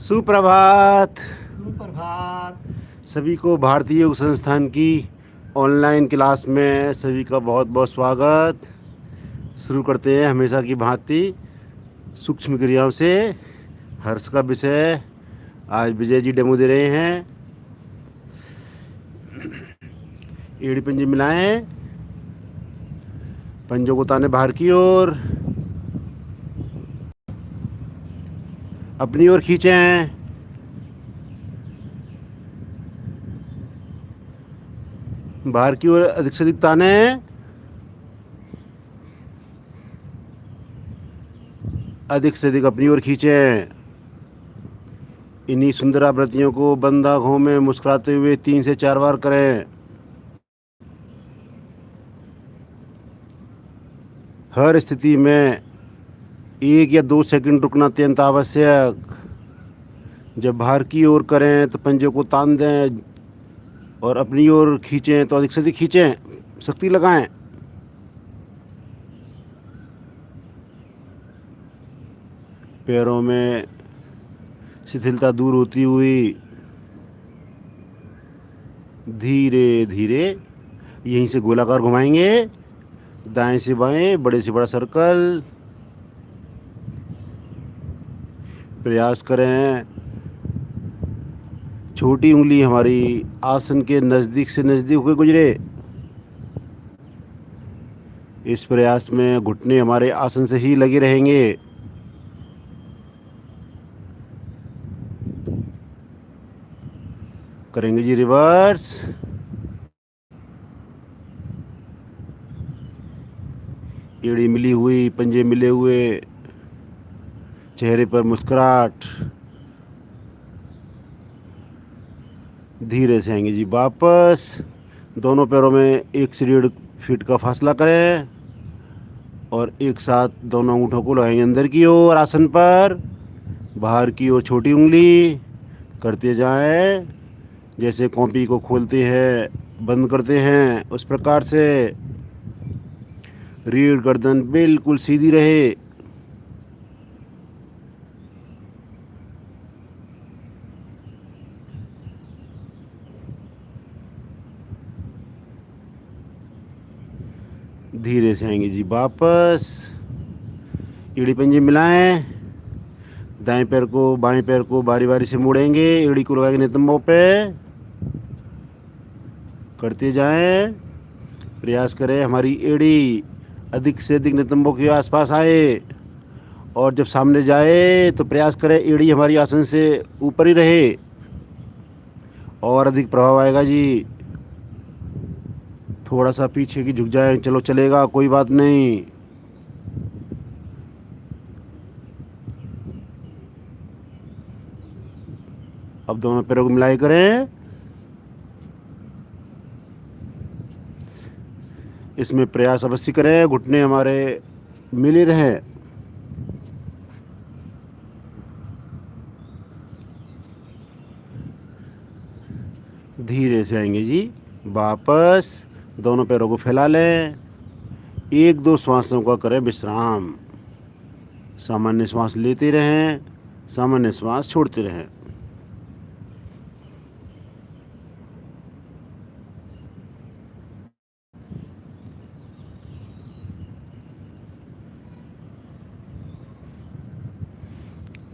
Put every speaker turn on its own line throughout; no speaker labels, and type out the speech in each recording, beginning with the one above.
सुप्रभात।
सुप्रभात।
सभी को भारतीय योग संस्थान की ऑनलाइन क्लास में सभी का बहुत बहुत स्वागत। शुरू करते हैं हमेशा की भांति सूक्ष्म क्रियाओं से। हर्ष का विषय आज विजय जी डेमो दे रहे हैं। एड़ी पंजे मिलाएं, पंजों को ताने बाहर की ओर, अपनी ओर खींचें, बाहर की ओर अधिक से अधिक ताने, अधिक से अधिक अपनी ओर खींचें। इन्हीं सुंदर आवृत्तियों को बंद आँखों में मुस्कुराते हुए 3 से 4 बार करें। हर स्थिति में 1 या 2 सेकंड रुकना अत्यंत आवश्यक। जब बाहर की ओर करें तो पंजे को तान दें और अपनी ओर खींचें तो अधिक से अधिक खींचें, शक्ति लगाएं। पैरों में शिथिलता दूर होती हुई धीरे धीरे यहीं से गोलाकार घुमाएंगे, दाएं से बाएं, बड़े से बड़ा सर्कल। प्रयास करें छोटी उंगली हमारी आसन के नज़दीक से नज़दीक होकर गुजरे। इस प्रयास में घुटने हमारे आसन से ही लगे रहेंगे। करेंगे जी रिवर्स। एड़ी मिली हुई, पंजे मिले हुए, चेहरे पर मुस्कुराहट। धीरे से आएंगे जी वापस। दोनों पैरों में 1 से 1.5 फीट का फासला करें और एक साथ दोनों अंगूठों को लगाएंगे अंदर की ओर आसन पर। बाहर की ओर छोटी उंगली करते जाएं, जैसे कॉपी को खोलते हैं बंद करते हैं उस प्रकार से। रीढ़ गर्दन बिल्कुल सीधी रहे। धीरे से आएंगे जी वापस। एड़ी पंजे मिलाएं, दाएं पैर को बाएं पैर को बारी बारी से मोड़ेंगे, एड़ी को लगाएंगे नितंबों पे, करते जाएं। प्रयास करें हमारी एड़ी अधिक से अधिक नितंबों के आसपास आए और जब सामने जाए तो प्रयास करें एड़ी हमारी आसन से ऊपर ही रहे और अधिक प्रभाव आएगा जी। थोड़ा सा पीछे की झुक जाए, चलो चलेगा, कोई बात नहीं। अब दोनों पैरों को मिलाई करें। इसमें प्रयास अवश्य करें घुटने हमारे मिले रहें। धीरे से आएंगे जी वापस। दोनों पैरों को फैला लें। 1-2 श्वासों का करें विश्राम। सामान्य श्वास लेते रहें, सामान्य श्वास छोड़ते रहें।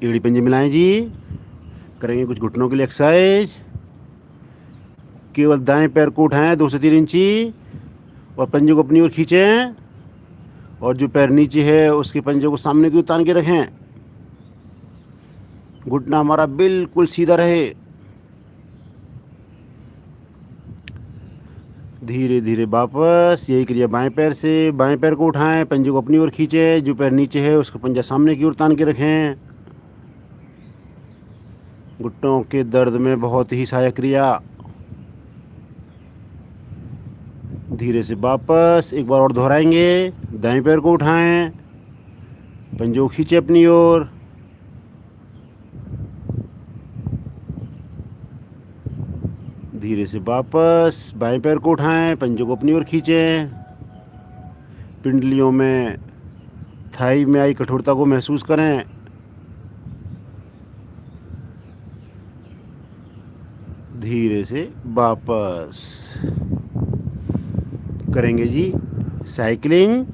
एड़ी पंजे मिलाएं जी। करेंगे कुछ घुटनों के लिए एक्सरसाइज। केवल दाएं पैर को उठाएं 2 से 3 इंची और पंजे को अपनी ओर खींचें और जो पैर नीचे है उसके पंजे को सामने की ओर तान के रखें। घुटना हमारा बिल्कुल सीधा रहे। धीरे धीरे वापस यही क्रिया बाएं पैर से। बाएं पैर को उठाएं, पंजे को अपनी ओर खींचें, जो पैर नीचे है उसका पंजा सामने की ओर तान के रखें। घुटनों के दर्द में बहुत ही सहायक क्रिया। धीरे से वापस एक बार और दोहराएंगे। दाएं पैर को उठाएं, पंजों को खींचे अपनी ओर। धीरे से वापस बाएं पैर को उठाएं, पंजों को अपनी ओर खींचें। पिंडलियों में, थाई में आई कठोरता को महसूस करें। धीरे से वापस करेंगे जी। साइकिलिंग,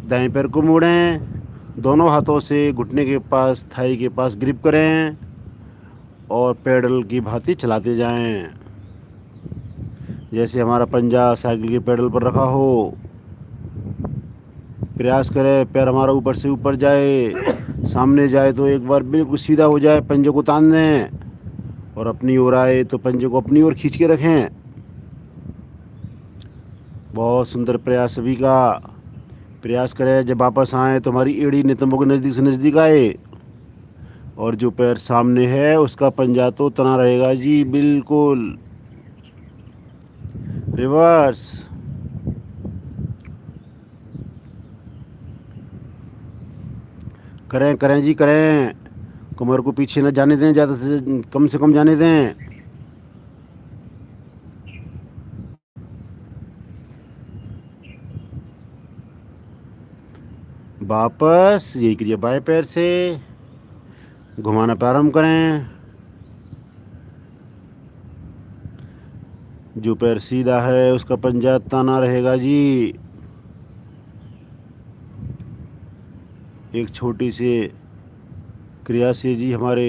दाएं पैर को मोड़ें, दोनों हाथों से घुटने के पास, थाई के पास ग्रिप करें और पेडल की भांति चलाते जाएं, जैसे हमारा पंजा साइकिल के पेडल पर रखा हो। प्रयास करें पैर हमारा ऊपर से ऊपर जाए, सामने जाए तो एक बार बिल्कुल सीधा हो जाए, पंजे को तान दें, और अपनी ओर आए तो पंजे को अपनी ओर खींच के रखें। बहुत सुंदर प्रयास सभी का। प्रयास करें जब वापस आए तो हमारी एड़ी नितंबों के नज़दीक से नज़दीक आए, और जो पैर सामने है उसका पंजा तो तना रहेगा जी, बिल्कुल। रिवर्स करें करें जी करें। कमर को पीछे न जाने दें, ज़्यादा से कम जाने दें। वापस यही क्रिया बाएं पैर से घुमाना प्रारंभ करें। जो पैर सीधा है उसका पंजा ताना रहेगा जी। एक छोटी सी क्रिया से जी हमारे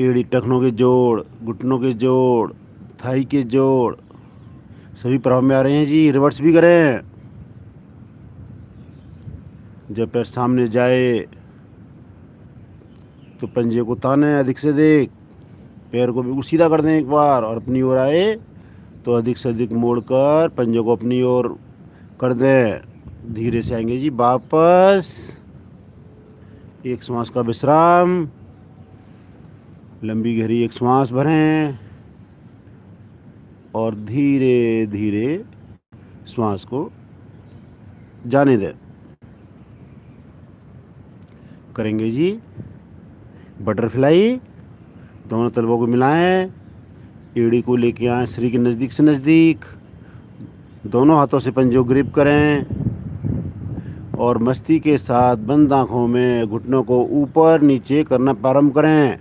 एड़ी टखनों के जोड़, घुटनों के जोड़, थाई के जोड़ सभी प्रभाव में आ रहे हैं जी। रिवर्स भी करें। जब पैर सामने जाए तो पंजे को ताने अधिक से अधिक, पैर को बिल्कुल सीधा कर दें एक बार, और अपनी ओर आए तो अधिक से अधिक मोड़कर पंजे को अपनी ओर कर दें। धीरे से आएंगे जी वापस। एक श्वास का विश्राम, लंबी गहरी एक श्वास भरें और धीरे धीरे श्वास को जाने दें। करेंगे जी बटरफ्लाई। दोनों तलवों को मिलाएं, एड़ी को लेके आएं शरीर के नज़दीक से नज़दीक, दोनों हाथों से पंजों ग्रिप करें और मस्ती के साथ बंद आँखों में घुटनों को ऊपर नीचे करना प्रारंभ करें।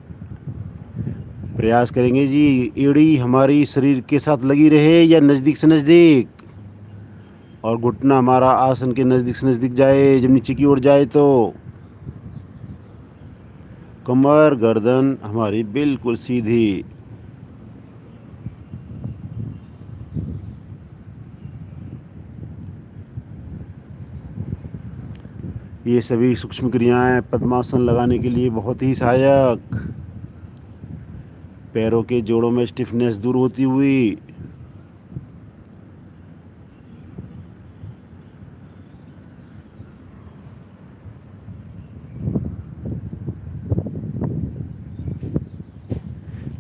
प्रयास करेंगे जी एड़ी हमारी शरीर के साथ लगी रहे या नज़दीक से नज़दीक, और घुटना हमारा आसन के नज़दीक से नज़दीक जाए। जब नीचे की ओर जाए तो कमर गर्दन हमारी बिल्कुल सीधी। ये सभी सूक्ष्म क्रियाएं पद्मासन लगाने के लिए बहुत ही सहायक। पैरों के जोड़ों में स्टिफनेस दूर होती हुई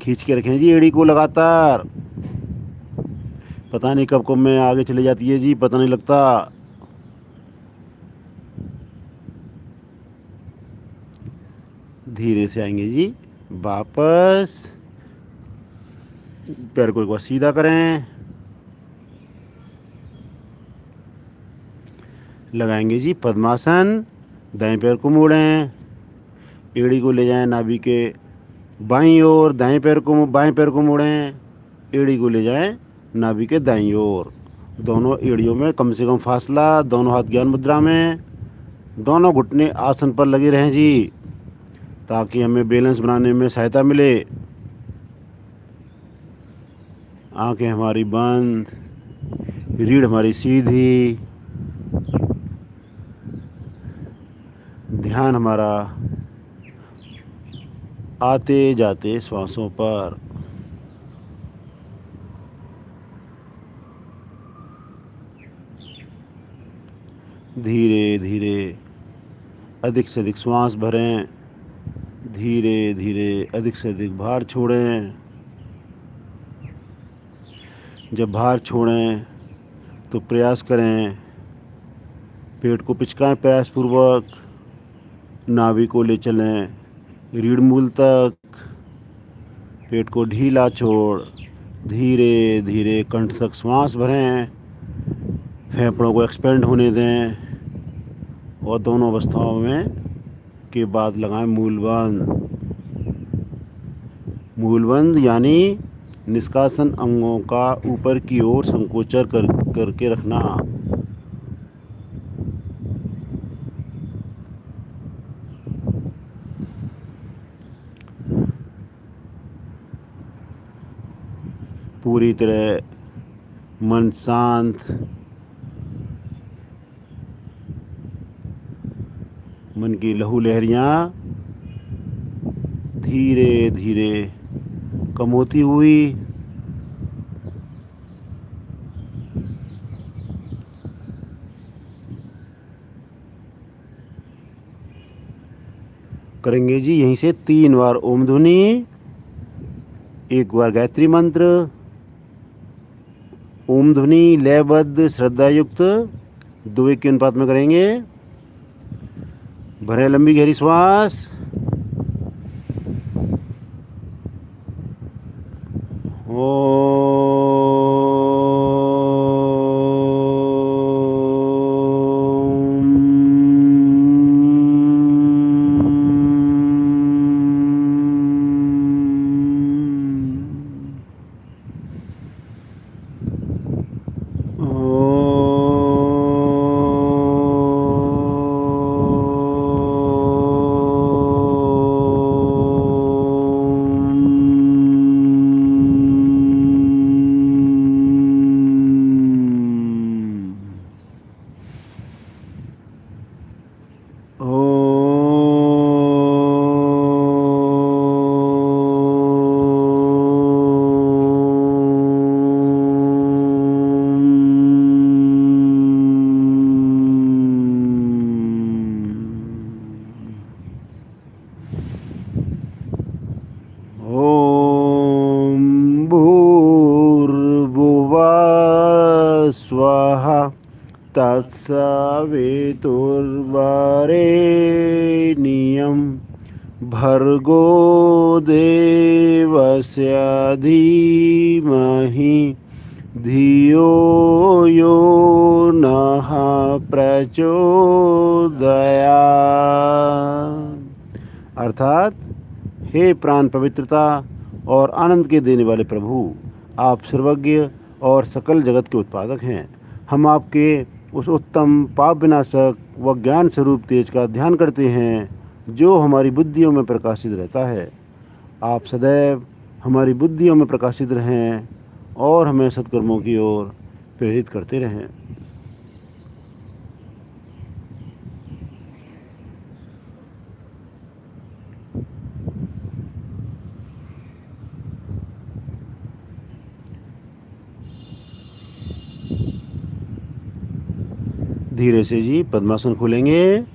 खींच के रखें जी एड़ी को लगातार। पता नहीं कब कब में आगे चले जाती है जी, पता नहीं लगता। धीरे से आएंगे जी वापस। पैर को एक बार सीधा करें, लगाएंगे जी पद्मासन। दाएं पैर को मोड़ें, एड़ी को ले जाएं नाभि के बाईं ओर, बाएं पैर को मोड़ें, एड़ी को ले जाएं नाभि के दाईं ओर। दोनों एड़ियों में कम से कम फासला, दोनों हाथ ज्ञान मुद्रा में, दोनों घुटने आसन पर लगे रहें जी, ताकि हमें बैलेंस बनाने में सहायता मिले। आंखें हमारी बंद, रीढ़ हमारी सीधी, ध्यान हमारा आते जाते श्वासों पर। धीरे धीरे अधिक से अधिक श्वास भरें, धीरे धीरे अधिक से अधिक भार छोड़ें। जब भार छोड़ें तो प्रयास करें पेट को पिचकाएं प्रयासपूर्वक, नाभि को ले चलें रीढ़ मूल तक, पेट को ढीला छोड़ धीरे धीरे कंठ तक श्वास भरें, फेफड़ों को एक्सपेंड होने दें, और दोनों अवस्थाओं में के बाद लगाएं मूल बंद। मूलबंध यानी निष्कासन अंगों का ऊपर की ओर संकोचन करके रखना। पूरी तरह मन शांत, मन की लहू लहरियाँ धीरे धीरे कम होती हुई करेंगे जी। यहीं से 3 बार ओम ध्वनि, 1 बार गायत्री मंत्र। ओम ध्वनि लयबद्ध श्रद्धा युक्त 2:1 के अनुपात में करेंगे। भरें लंबी गहरी श्वास। स्वः तत्सवितुर्वरेण्यं भर्गो देवस्य धीमहि धियो यो नः प्रचोदयात्। अर्थात, हे प्राण पवित्रता और आनंद के देने वाले प्रभु, आप सर्वज्ञ और सकल जगत के उत्पादक हैं। हम आपके उस उत्तम पाप विनाशक व ज्ञान स्वरूप तेज का ध्यान करते हैं जो हमारी बुद्धियों में प्रकाशित रहता है। आप सदैव हमारी बुद्धियों में प्रकाशित रहें और हमें सत्कर्मों की ओर प्रेरित करते रहें। धीरे से जी पद्मासन खोलेंगे।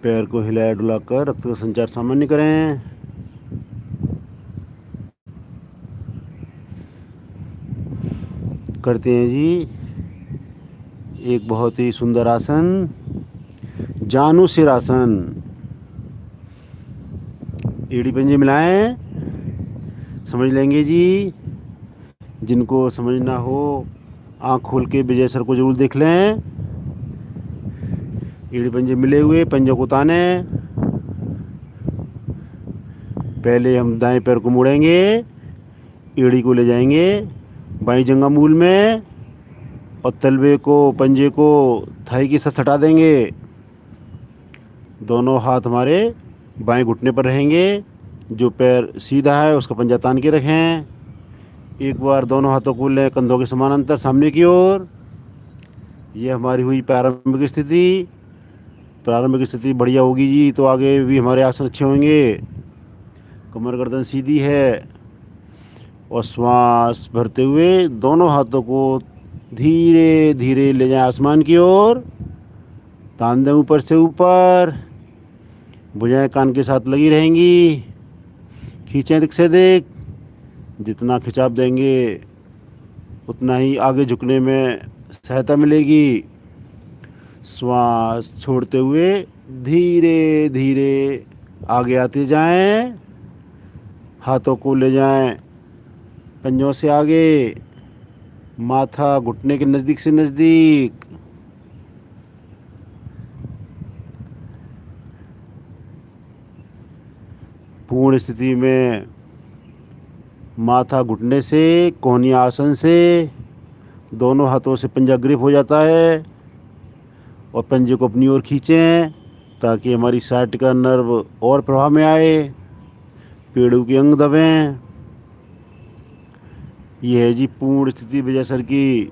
पैर को हिलाया डुलाकर रक्त का संचार सामान्य करें। करते हैं जी एक बहुत ही सुंदर आसन, जानु सिरासन। एड़ी पंजे मिलाएं। समझ लेंगे जी। जिनको समझना हो आँख खोल के विजय सर को जरूर देख लें। एड़ी पंजे मिले हुए, पंजों को ताने। पहले हम दाएं पैर को मोड़ेंगे, एड़ी को ले जाएंगे बाईं जंघा मूल में और तलवे को, पंजे को थाई के साथ सटा देंगे। दोनों हाथ हमारे बाएं घुटने पर रहेंगे। जो पैर सीधा है उसका पंजा तान के रखें। एक बार दोनों हाथों को लें कंधों के समानांतर सामने की ओर। ये हमारी हुई प्रारंभिक स्थिति। प्रारंभिक स्थिति बढ़िया होगी जी तो आगे भी हमारे आसन अच्छे होंगे। कमर गर्दन सीधी है और श्वास भरते हुए दोनों हाथों को धीरे धीरे ले जाएं आसमान की ओर। तान दें ऊपर से ऊपर। भुजाएं कान के साथ लगी रहेंगी। खींचें दिख से दिख। जितना खिंचाव देंगे उतना ही आगे झुकने में सहायता मिलेगी। श्वास छोड़ते हुए धीरे धीरे आगे आते जाएं। हाथों को ले जाएं पंजों से आगे, माथा घुटने के नज़दीक से नज़दीक। पूर्ण स्थिति में माथा घुटने से, कोहनी आसन से दोनों हाथों से पंजा ग्रिप हो जाता है और पंजे को अपनी ओर खींचें ताकि हमारी साइटिका नर्व और प्रभाव में आए, पेड़ों के अंग दबें। यह है जी पूर्ण स्थिति विजयसर की।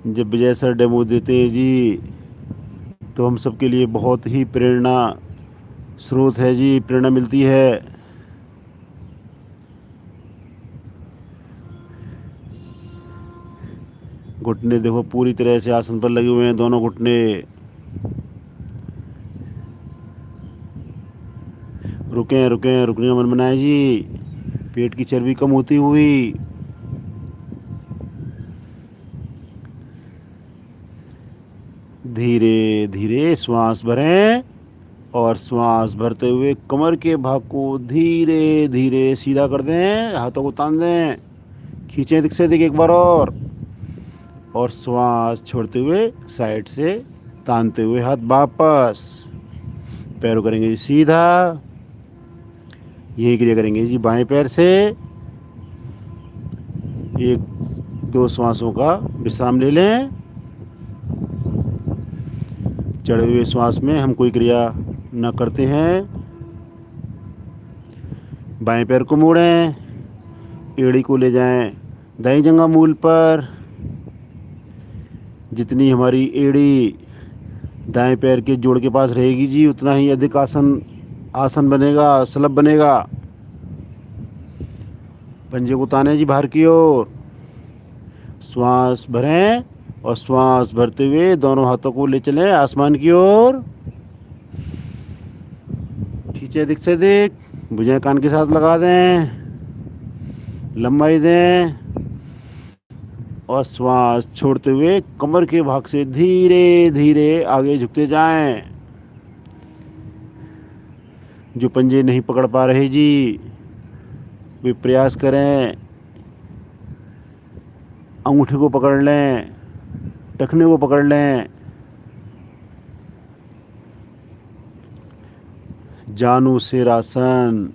जब विजय सर डेमो देते हैं जी तो हम सबके लिए बहुत ही प्रेरणा स्रोत है जी, प्रेरणा मिलती है। घुटने देखो पूरी तरह से आसन पर लगे हुए हैं, दोनों घुटने। रुकें रुकें, रुकने का मन बनाए जी। पेट की चर्बी कम होती हुई। धीरे धीरे श्वास भरें और श्वास भरते हुए कमर के भाग को धीरे धीरे सीधा कर दें, हाथों को तान दें, खींचें दिख से दिख एक बार और श्वास छोड़ते हुए साइड से तानते हुए हाथ वापस। पैरों करेंगे जी सीधा। यही क्रिया करेंगे जी बाएं पैर से। एक दो श्वासों का विश्राम ले लें। चढ़े हुए श्वास में हम कोई क्रिया न करते हैं। बाएं पैर को मोड़ें, एड़ी को ले जाएं दाईं जंघा मूल पर। जितनी हमारी एड़ी दाएं पैर के जोड़ के पास रहेगी जी उतना ही अधिक आसन बनेगा, सलभ बनेगा। पंजे को ताने जी बाहर की ओर। श्वास भरें और श्वास भरते हुए दोनों हाथों को ले चलें आसमान की ओर। खींचे दिख से दिख, भुजाएं कान के साथ लगा दें, लंबाई दें और श्वास छोड़ते हुए कमर के भाग से धीरे धीरे आगे झुकते जाएं। जो पंजे नहीं पकड़ पा रहे जी वे प्रयास करें, अंगूठे को पकड़ लें, टखने को पकड़ लें। जानू सिरासन,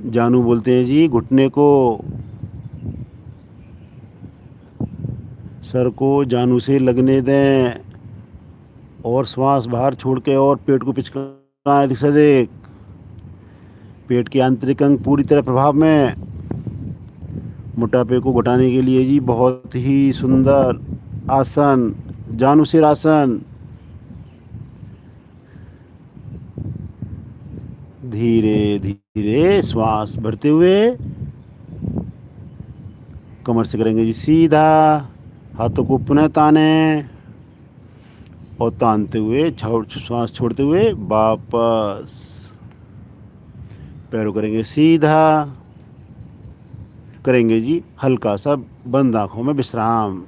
जानू बोलते हैं जी घुटने को। सर को जानू से लगने दें और श्वास बाहर छोड़ के और पेट को पिचकाएं दिख से देख। पेट के आंतरिक अंग पूरी तरह प्रभाव में। मोटापे को घटाने के लिए जी बहुत ही सुंदर आसन जानू सिरासन। धीरे धीरे श्वास भरते हुए कमर से करेंगे जी सीधा। हाथों को पुनः ताने और तानते हुए श्वास छोड़ते हुए वापस। पैरों करेंगे सीधा। करेंगे जी हल्का सा बंद आंखों में विश्राम।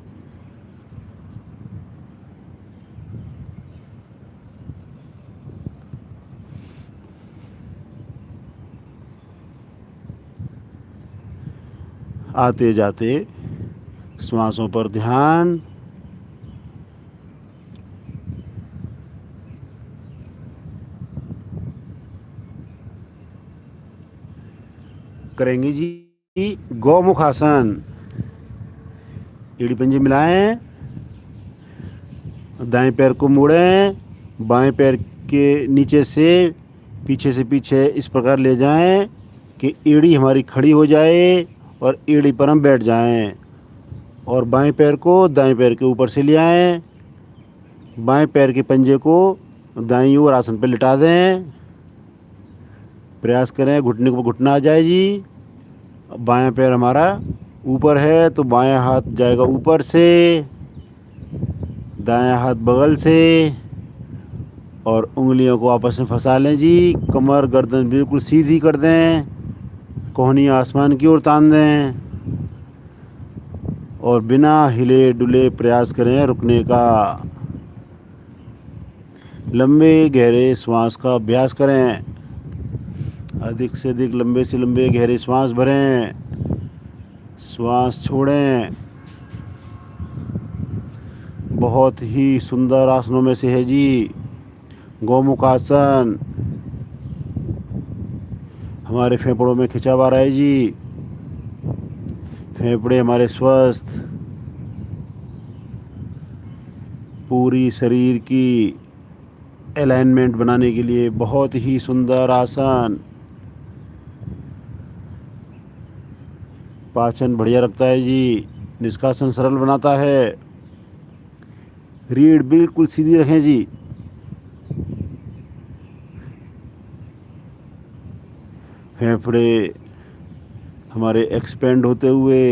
आते जाते श्वासों पर ध्यान। करेंगे जी गौमुख आसन। एड़ी पंजे मिलाएं, दाएं पैर को मोड़ें, बाएं पैर के नीचे से पीछे इस प्रकार ले जाएं कि एड़ी हमारी खड़ी हो जाए और एड़ी पर हम बैठ जाएं। और बाएं पैर को दाएं पैर के ऊपर से ले आएं। बाएं पैर के पंजे को दाईं ओर आसन पर लिटा दें। प्रयास करें घुटने को घुटना आ जाए जी। बायां पैर हमारा ऊपर है तो बायां हाथ जाएगा ऊपर से, दायां हाथ बगल से और उंगलियों को आपस में फंसा लें जी। कमर गर्दन बिल्कुल सीधी कर दें, कोहनी आसमान की ओर तान दें और बिना हिले डुले प्रयास करें रुकने का। लंबे गहरे श्वास का अभ्यास करें। अधिक से अधिक लंबे से लंबे गहरे श्वास भरें, श्वास छोड़ें। बहुत ही सुंदर आसनों में से है जी गौमुख आसन। हमारे फेफड़ों में खिंचाव आ रहा है जी, फेफड़े हमारे स्वस्थ, पूरी शरीर की अलाइनमेंट बनाने के लिए बहुत ही सुंदर आसन। पाचन बढ़िया रखता है जी, निष्कासन सरल बनाता है। रीढ़ बिल्कुल सीधी रखें जी। फेफड़े हमारे एक्सपेंड होते हुए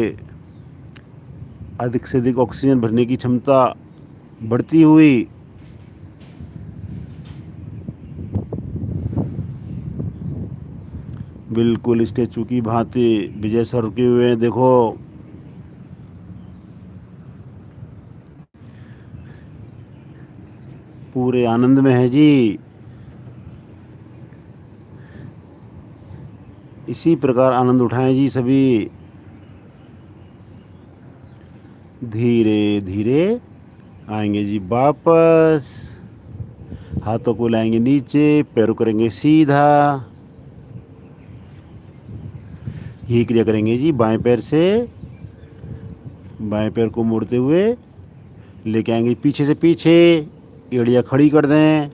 अधिक से अधिक ऑक्सीजन भरने की क्षमता बढ़ती हुई। बिल्कुल स्टेचू की भांति विजय सर रुके हुए हैं, देखो। पूरे आनंद में है जी। इसी प्रकार आनंद उठाएं जी सभी। धीरे धीरे आएंगे जी वापस। हाथों को लाएंगे नीचे, पैरों करेंगे सीधा। यही क्रिया करेंगे जी बाएं पैर से। बाएं पैर को मोड़ते हुए लेके आएंगे पीछे से पीछे। एड़ियाँ खड़ी कर दें,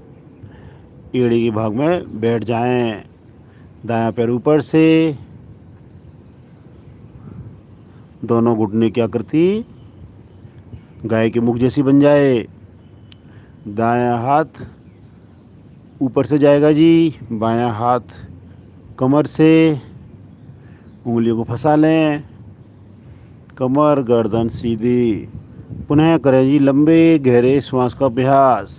एड़ी के भाग में बैठ जाएं। दायां पैर ऊपर से, दोनों घुटने की आकृति गाय के मुख जैसी बन जाए। दायां हाथ ऊपर से जाएगा जी, बायां हाथ कमर से। उंगलियों को फंसा लें, कमर गर्दन सीधी। पुनः करें जी लंबे गहरे श्वास का अभ्यास।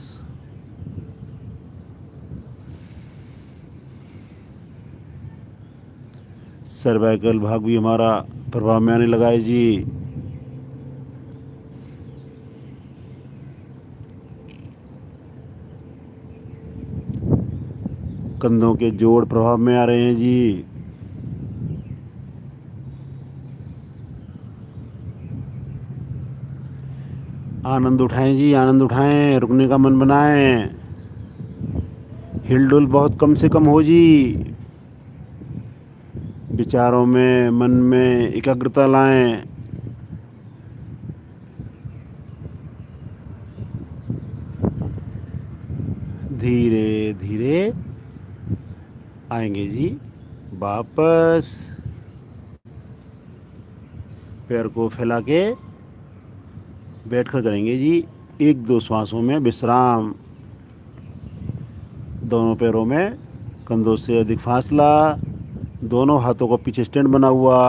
सर्वाइकल भाग भी हमारा प्रभाव में आने लगा है जी। कंधों के जोड़ प्रभाव में आ रहे हैं जी। आनंद उठाएं जी, आनंद उठाएं, रुकने का मन बनाएं। हिलडुल बहुत कम से कम हो जी। विचारों में, मन में एकाग्रता लाएं। धीरे धीरे आएंगे जी वापस। पैर को फैला के बैठकर करेंगे जी 1-2 श्वासों में विश्राम। दोनों पैरों में कंधों से अधिक फासला, दोनों हाथों का पीछे स्टैंड बना हुआ।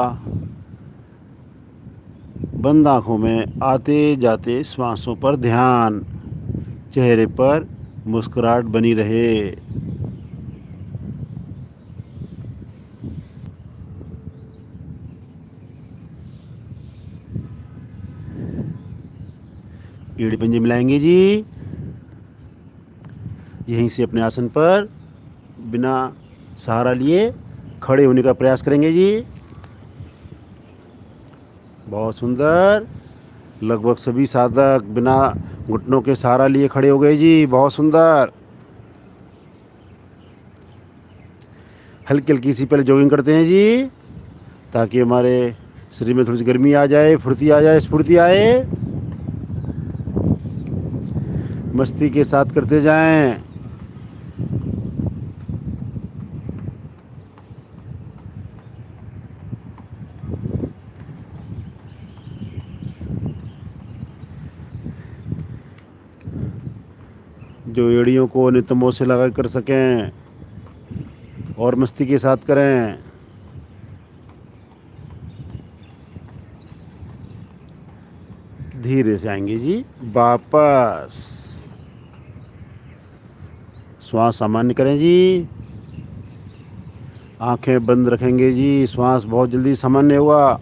बंद आँखों में आते जाते श्वासों पर ध्यान। चेहरे पर मुस्कुराहट बनी रहे। एड़ी पंजे मिलाएंगे जी। यहीं से अपने आसन पर बिना सहारा लिए खड़े होने का प्रयास करेंगे जी। बहुत सुंदर। लगभग सभी साधक बिना घुटनों के सहारा लिए खड़े हो गए जी। बहुत सुंदर। हल्की हल्की सी पहले जॉगिंग करते हैं जी, ताकि हमारे शरीर में थोड़ी सी गर्मी आ जाए, फुर्ती आ जाए, स्फूर्ति आए। मस्ती के साथ करते जाएं। जो एड़ियों को नितंबों से लगा कर सकें और मस्ती के साथ करें। धीरे से आएंगे जी वापस। श्वास सामान्य करें जी। आंखें बंद रखेंगे जी। श्वास बहुत जल्दी सामान्य हुआ।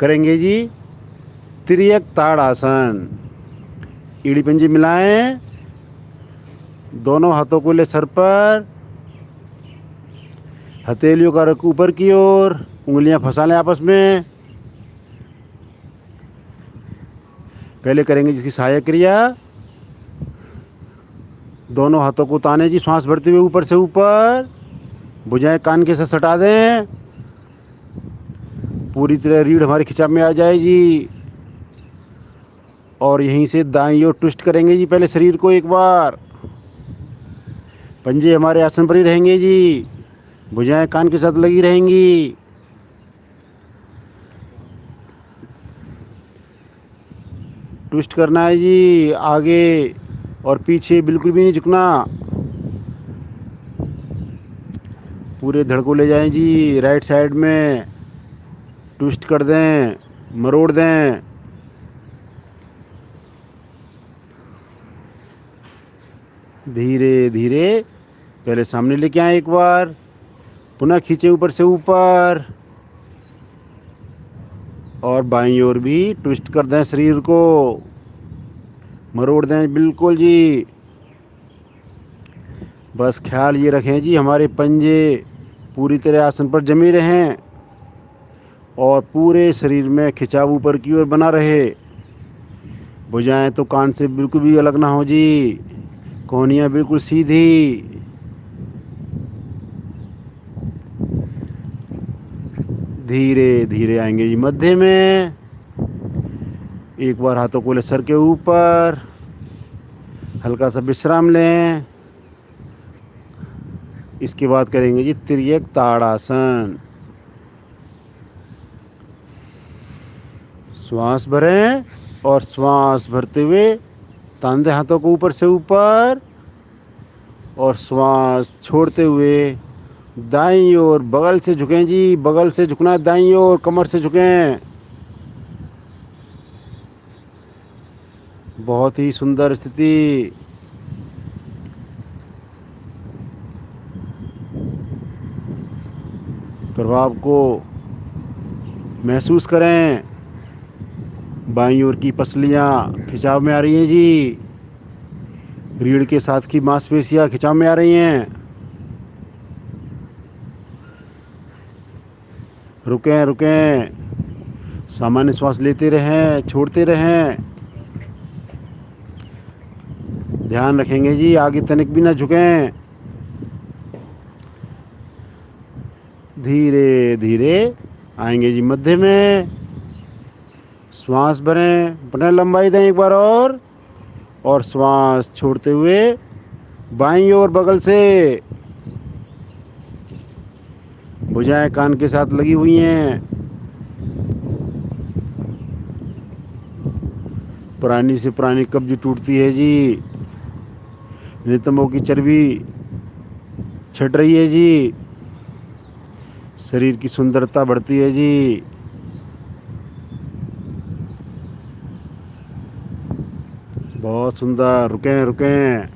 करेंगे जी तिर्यक ताड़ासन। एड़ी पंजे मिलाएं, दोनों हाथों को ले सर पर, हथेलियों का रख ऊपर की ओर, उंगलियां फंसा लें आपस में। पहले करेंगे जिसकी सहायक क्रिया, दोनों हाथों को ताने जी, श्वास भरते हुए ऊपर से ऊपर, भुजाएं कान के साथ सटा दें, पूरी तरह रीढ़ हमारी खिंचाव में आ जाए जी। और यहीं से दाईं ओर ट्विस्ट करेंगे जी, पहले शरीर को एक बार, पंजे हमारे आसन पर ही रहेंगे जी, भुजाएं कान के साथ लगी रहेंगी। ट्विस्ट करना है जी, आगे और पीछे बिल्कुल भी नहीं झुकना, पूरे धड़ को ले जाएं जी, राइट साइड में ट्विस्ट कर दें, मरोड़ दें। धीरे धीरे पहले सामने लेके आए एक बार, पुनः खींचे ऊपर से ऊपर, और बाईं ओर भी ट्विस्ट कर दें, शरीर को मरोड़ दें बिल्कुल जी। बस ख्याल ये रखें जी, हमारे पंजे पूरी तरह आसन पर जमे रहें और पूरे शरीर में खिंचाव ऊपर की ओर बना रहे। भुजाएं तो कान से बिल्कुल भी अलग ना हो जी, कोहनियाँ बिल्कुल सीधी। धीरे धीरे आएंगे जी मध्य में, एक बार हाथों को ले सर के ऊपर, हल्का सा विश्राम लें। इसके बाद करेंगे जी तिर्यक ताड़ासन। श्वास भरें और श्वास भरते हुए तान दें हाथों को ऊपर से ऊपर, और श्वास छोड़ते हुए दाईं ओर बगल से झुकें जी, बगल से झुकना है, दाईं ओर कमर से झुकें। बहुत ही सुंदर स्थिति। प्रभाव को महसूस करें, बाईं ओर की पसलियां खिंचाव में आ रही हैं जी, रीढ़ के साथ की मांसपेशियां खिंचाव में आ रही हैं। रुकें रुकें, सामान्य श्वास लेते रहें, छोड़ते रहें। ध्यान रखेंगे जी, आगे तनिक भी ना झुकें। धीरे धीरे आएंगे जी मध्य में, श्वास भरें, पुनः लंबाई दें एक बार और श्वास छोड़ते हुए बाईं ओर बगल से, भुजाएं कान के साथ लगी हुई हैं। पुरानी से पुरानी कब्ज टूटती है जी, नितंबों की चर्बी छट रही है जी, शरीर की सुंदरता बढ़ती है जी। बहुत सुंदर। रुकें रुकें,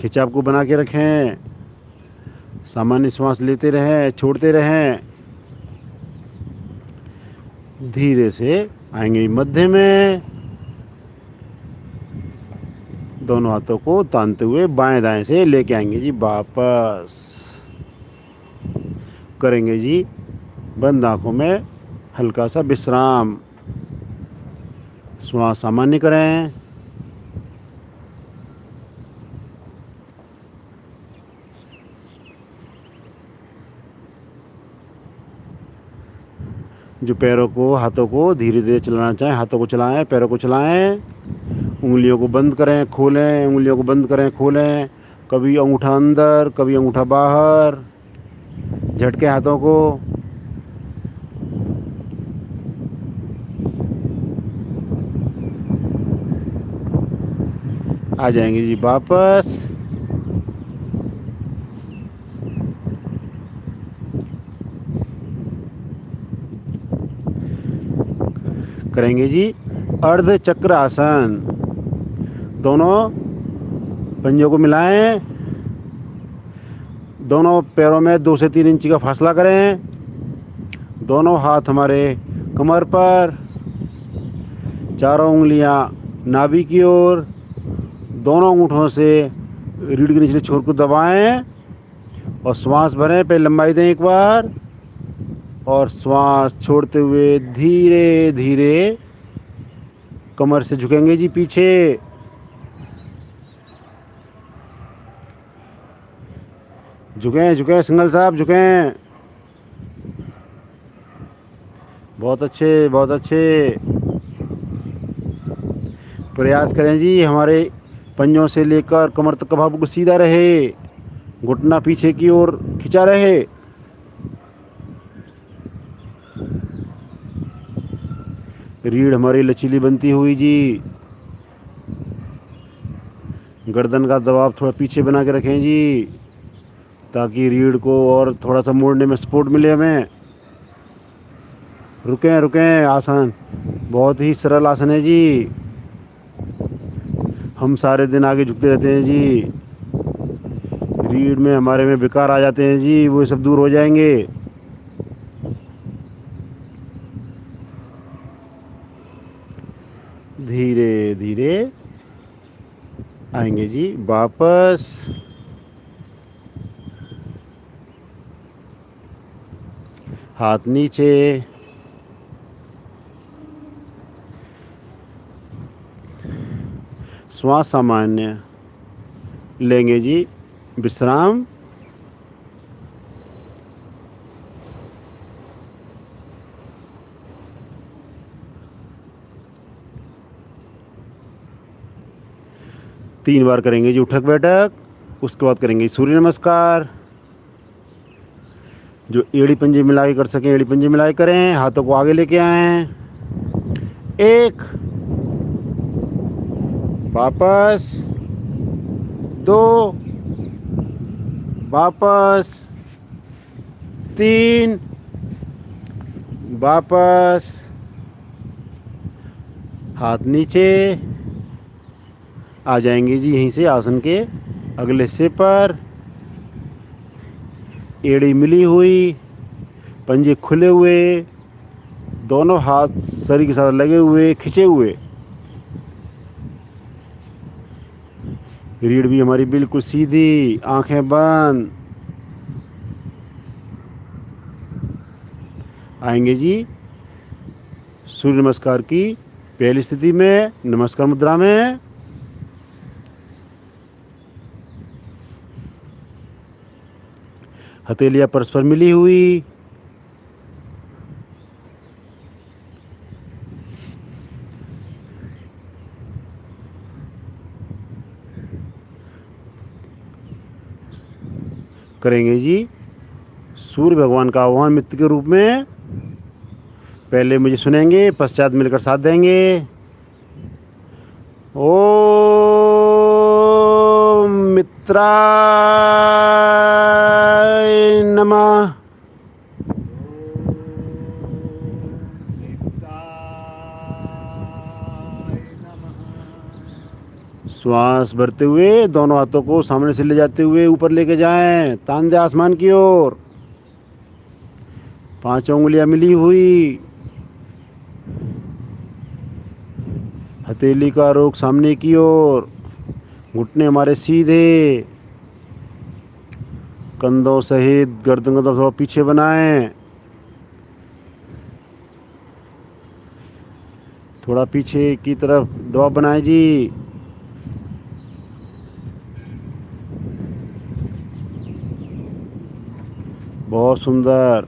खिंचाव को बना के रखें, सामान्य श्वास लेते रहें, छोड़ते रहें। धीरे से आएंगे मध्य में, दोनों हाथों को तानते हुए बाएं दाएं से लेके आएंगे जी वापस। करेंगे जी बंद आंखों में हल्का सा विश्राम, श्वास सामान्य करें। जो पैरों को, हाथों को धीरे धीरे चलाना चाहें, हाथों को चलाएं, पैरों को चलाएं। उंगलियों को बंद करें, खोलें, उंगलियों को बंद करें, खोलें। कभी अंगूठा अंदर, कभी अंगूठा बाहर, झटके हाथों को। आ जाएंगे जी वापस। करेंगे जी अर्ध चक्र आसन। दोनों पंजों को मिलाएं, दोनों पैरों में 2 से 3 इंच का फासला करें, दोनों हाथ हमारे कमर पर, चारों उंगलियां नाभि की ओर दोनों अंगूठों से रीढ़ के निचले छोर को दबाएं और श्वास भरें। पे लंबाई दें एक बार और श्वास छोड़ते हुए धीरे धीरे कमर से झुकेंगे जी पीछे। झुकें झुकें सिंगल साहब झुकें। बहुत अच्छे बहुत अच्छे। प्रयास करें जी हमारे पंजों से लेकर कमर तक का भाव बिल्कुल सीधा रहे, घुटना पीछे की ओर खिंचा रहे। रीढ़ हमारी लचीली बनती हुई जी। गर्दन का दबाव थोड़ा पीछे बना के रखें जी ताकि रीढ़ को और थोड़ा सा मोड़ने में सपोर्ट मिले हमें। रुकें रुकें। आसन बहुत ही सरल आसन है जी। हम सारे दिन आगे झुकते रहते हैं जी। रीढ़ में हमारे में विकार आ जाते हैं जी, वो सब दूर हो जाएंगे। धीरे धीरे आएंगे जी वापस। हाथ नीचे। श्वास सामान्य लेंगे जी। विश्राम। तीन बार करेंगे जी उठक बैठक। उसके बाद करेंगे सूर्य नमस्कार। जो एड़ी पंजे मिला के कर सकें एड़ी पंजे मिला के करें। हाथों को आगे लेके आएं। एक, वापस, दो, वापस, तीन, वापस, हाथ नीचे। आ जाएंगे जी यहीं से आसन के अगले हिस्से पर। एड़ी मिली हुई, पंजे खुले हुए, दोनों हाथ शरीर के साथ लगे हुए, खिंचे हुए। रीढ़ भी हमारी बिल्कुल सीधी, आंखें बंद। आएंगे जी सूर्य नमस्कार की पहली स्थिति में, नमस्कार मुद्रा में। हथेलियां परस्पर मिली हुई। करेंगे जी सूर्य भगवान का आह्वान मित्र के रूप में। पहले मुझे सुनेंगे, पश्चात मिलकर साथ देंगे। ओम मित्राय नमः। श्वास भरते हुए दोनों हाथों को सामने से ले जाते हुए ऊपर लेके जाएं, तान दे आसमान की ओर। पांचों उंगलियां मिली हुई। हथेली का रुख सामने की ओर। घुटने हमारे सीधे। कंधों सहित गर्दन को थोड़ा पीछे बनाएं। थोड़ा पीछे की तरफ दबाव बनाएं जी। बहुत सुंदर।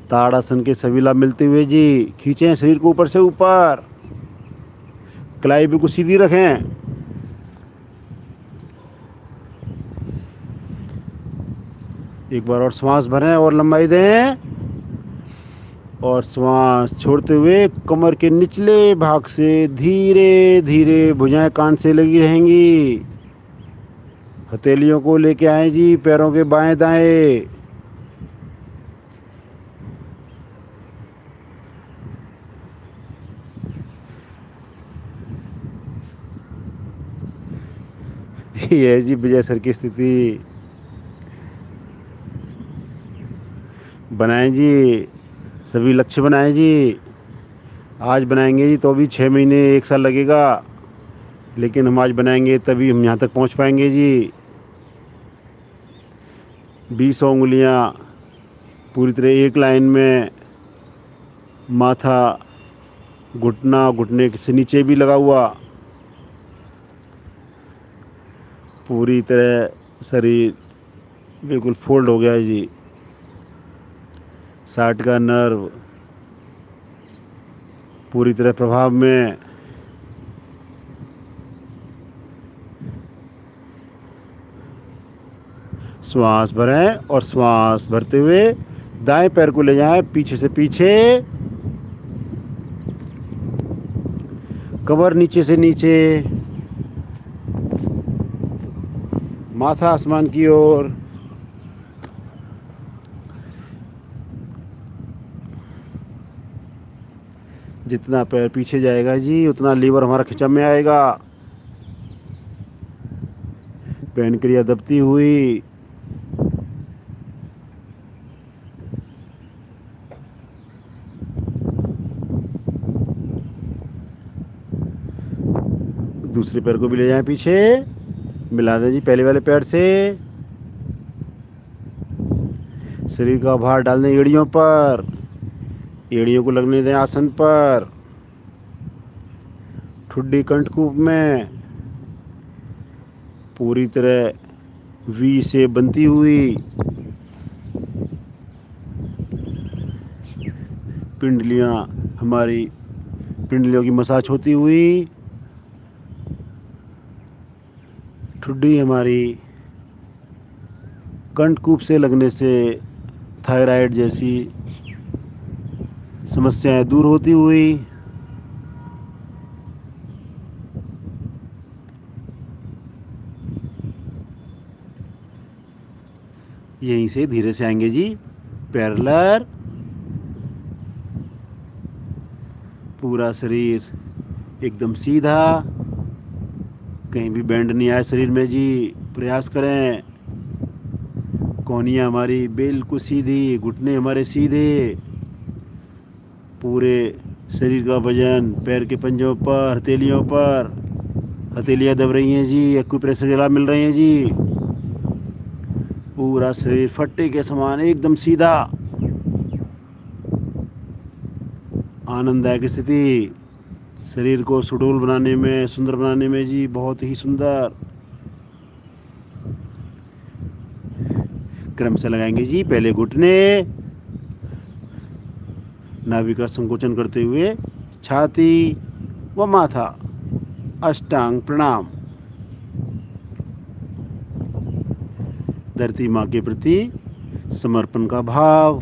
ताड़ासन के सभी लाभ मिलते हुए जी। खींचें शरीर को ऊपर से ऊपर। कलाई बिल्कुल सीधी रखें। एक बार और श्वास भरें और लंबाई दें और श्वास छोड़ते हुए कमर के निचले भाग से धीरे धीरे भुजाएं कान से लगी रहेंगी। हथेलियों को लेके आए जी पैरों के बाएं दाएं। ये है जी विजय सर की स्थिति। बनाएं जी, सभी लक्ष्य बनाएं जी। आज बनाएंगे जी तो भी 6 महीने 1 साल लगेगा, लेकिन हम आज बनाएंगे तभी हम यहाँ तक पहुँच पाएंगे जी। 20 उंगलियाँ पूरी तरह एक लाइन में, माथा घुटना घुटने से नीचे भी लगा हुआ, पूरी तरह शरीर बिल्कुल फोल्ड हो गया है जी। 60 का नर्व पूरी तरह प्रभाव में। श्वास भरें और श्वास भरते हुए दाएं पैर को ले जाएं पीछे से पीछे, कमर नीचे से नीचे, माथा आसमान की ओर। जितना पैर पीछे जाएगा जी उतना लीवर हमारा खिंचाव में आएगा। पैनक्रिया दबती हुई, दूसरे पैर को भी ले जाएं पीछे, मिला दें जी पहले वाले पैर से। शरीर का भार डाल दें एड़ियों पर, एड़ियों को लगने दें आसन पर, ठुड्डी कंठकूप में पूरी तरह वी से बनती हुई। पिंडलियाँ हमारी, पिंडलियों की मसाज होती हुई, ठुड्डी हमारी कंठकूप से लगने से थायराइड जैसी समस्याएं दूर होती हुई। यहीं से धीरे से आएंगे जी पैरेलल, पूरा शरीर एकदम सीधा, कहीं भी बैंड नहीं आए शरीर में जी। प्रयास करें। कोहनियाँ हमारी बिल्कुल सीधी, घुटने हमारे सीधे, पूरे शरीर का वजन पैर के पंजों पर, हथेलियों पर, हथेलियाँ दब रही हैं जी, एक्यूप्रेशर के लाभ मिल रहे हैं जी। पूरा शरीर फट्टे के समान एकदम सीधा, आनंददायक स्थिति। शरीर को सुडौल बनाने में, सुंदर बनाने में जी बहुत ही सुंदर। क्रम से लगाएंगे जी पहले घुटने, नाभि का संकोचन करते हुए छाती व माथा, अष्टांग प्रणाम। धरती माँ के प्रति समर्पण का भाव।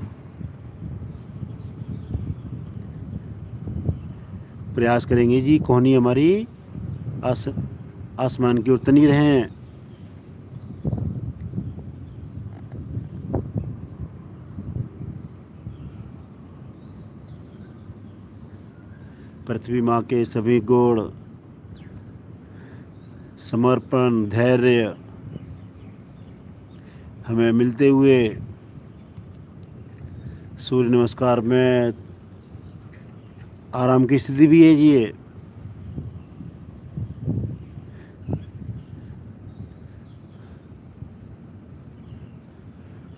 प्रयास करेंगे जी कोहनी हमारी आसमान की ओर तनी रहें। पृथ्वी माँ के सभी गुण, समर्पण, धैर्य हमें मिलते हुए सूर्य नमस्कार में आराम की स्थिति भी है जी। ये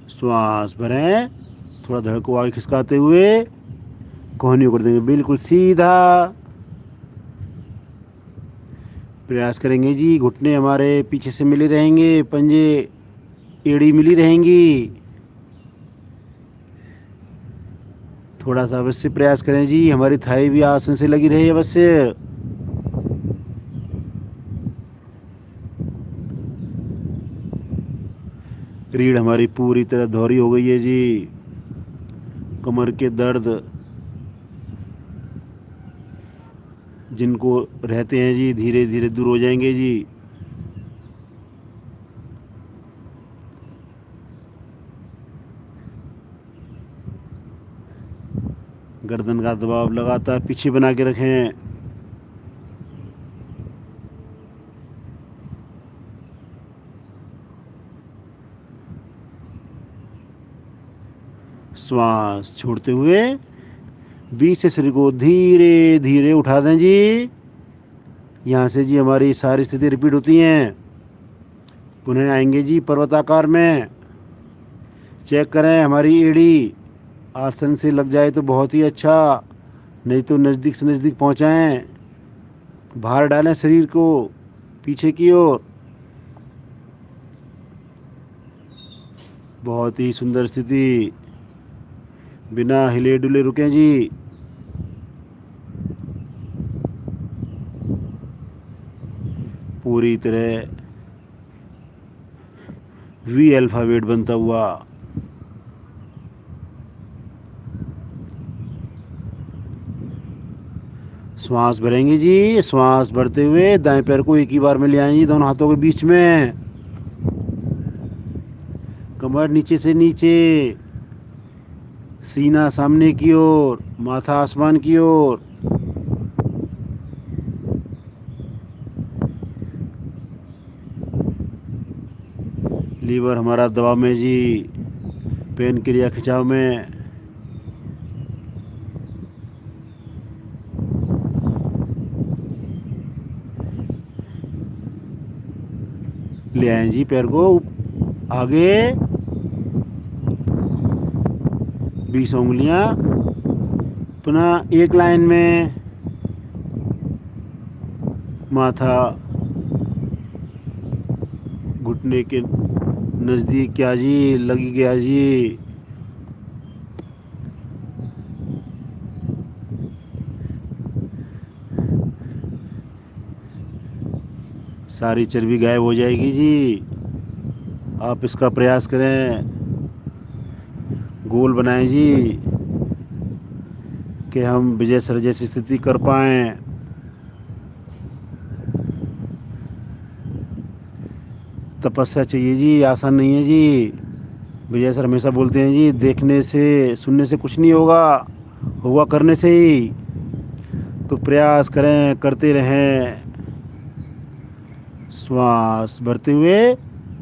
श्वास भरें, थोड़ा धड़ को आगे खिसकाते हुए कोहनी कर देंगे बिल्कुल सीधा। प्रयास करेंगे जी घुटने हमारे पीछे से मिले रहेंगे, पंजे एड़ी मिली रहेंगी। थोड़ा सा अवश्य प्रयास करें जी, हमारी थाई भी आसन से लगी रहे अवश्य। रीढ़ हमारी पूरी तरह दोहरी हो गई है जी। कमर के दर्द जिनको रहते हैं जी धीरे धीरे दूर हो जाएंगे जी। गर्दन का दबाव लगातार पीछे बना के रखें। श्वास छोड़ते हुए बीच से शरीर को धीरे धीरे उठा दें जी। यहाँ से जी हमारी सारी स्थिति रिपीट होती हैं। पुनः आएंगे जी पर्वताकार में। चेक करें हमारी एड़ी आसन से लग जाए तो बहुत ही अच्छा, नहीं तो नज़दीक से नज़दीक पहुँचाएँ। बाहर डालें शरीर को पीछे की ओर। बहुत ही सुंदर स्थिति, बिना हिले डुले रुकें जी। पूरी तरह वी अल्फ़ाबेट बनता हुआ। श्वास भरेंगे जी। श्वास भरते हुए दाएं पैर को एक ही बार में ले आएंगे दोनों हाथों के बीच में। कमर नीचे से नीचे, सीना सामने की ओर, माथा आसमान की ओर। लीवर हमारा दबाव में जी, पेन क्रिया खिंचाव में। ले आए जी पैर को आगे, 20 उंगलियां पुनः एक लाइन में। माथा घुटने के नज़दीक क्या जी, लगी गया जी। सारी चर्बी गायब हो जाएगी जी। आप इसका प्रयास करें, गोल बनाएं जी कि हम विजय सर जैसी स्थिति कर पाएँ। तपस्या चाहिए जी, आसान नहीं है जी। विजय सर हमेशा बोलते हैं जी, देखने से सुनने से कुछ नहीं होगा, होगा करने से ही। तो प्रयास करें, करते रहें। श्वास भरते हुए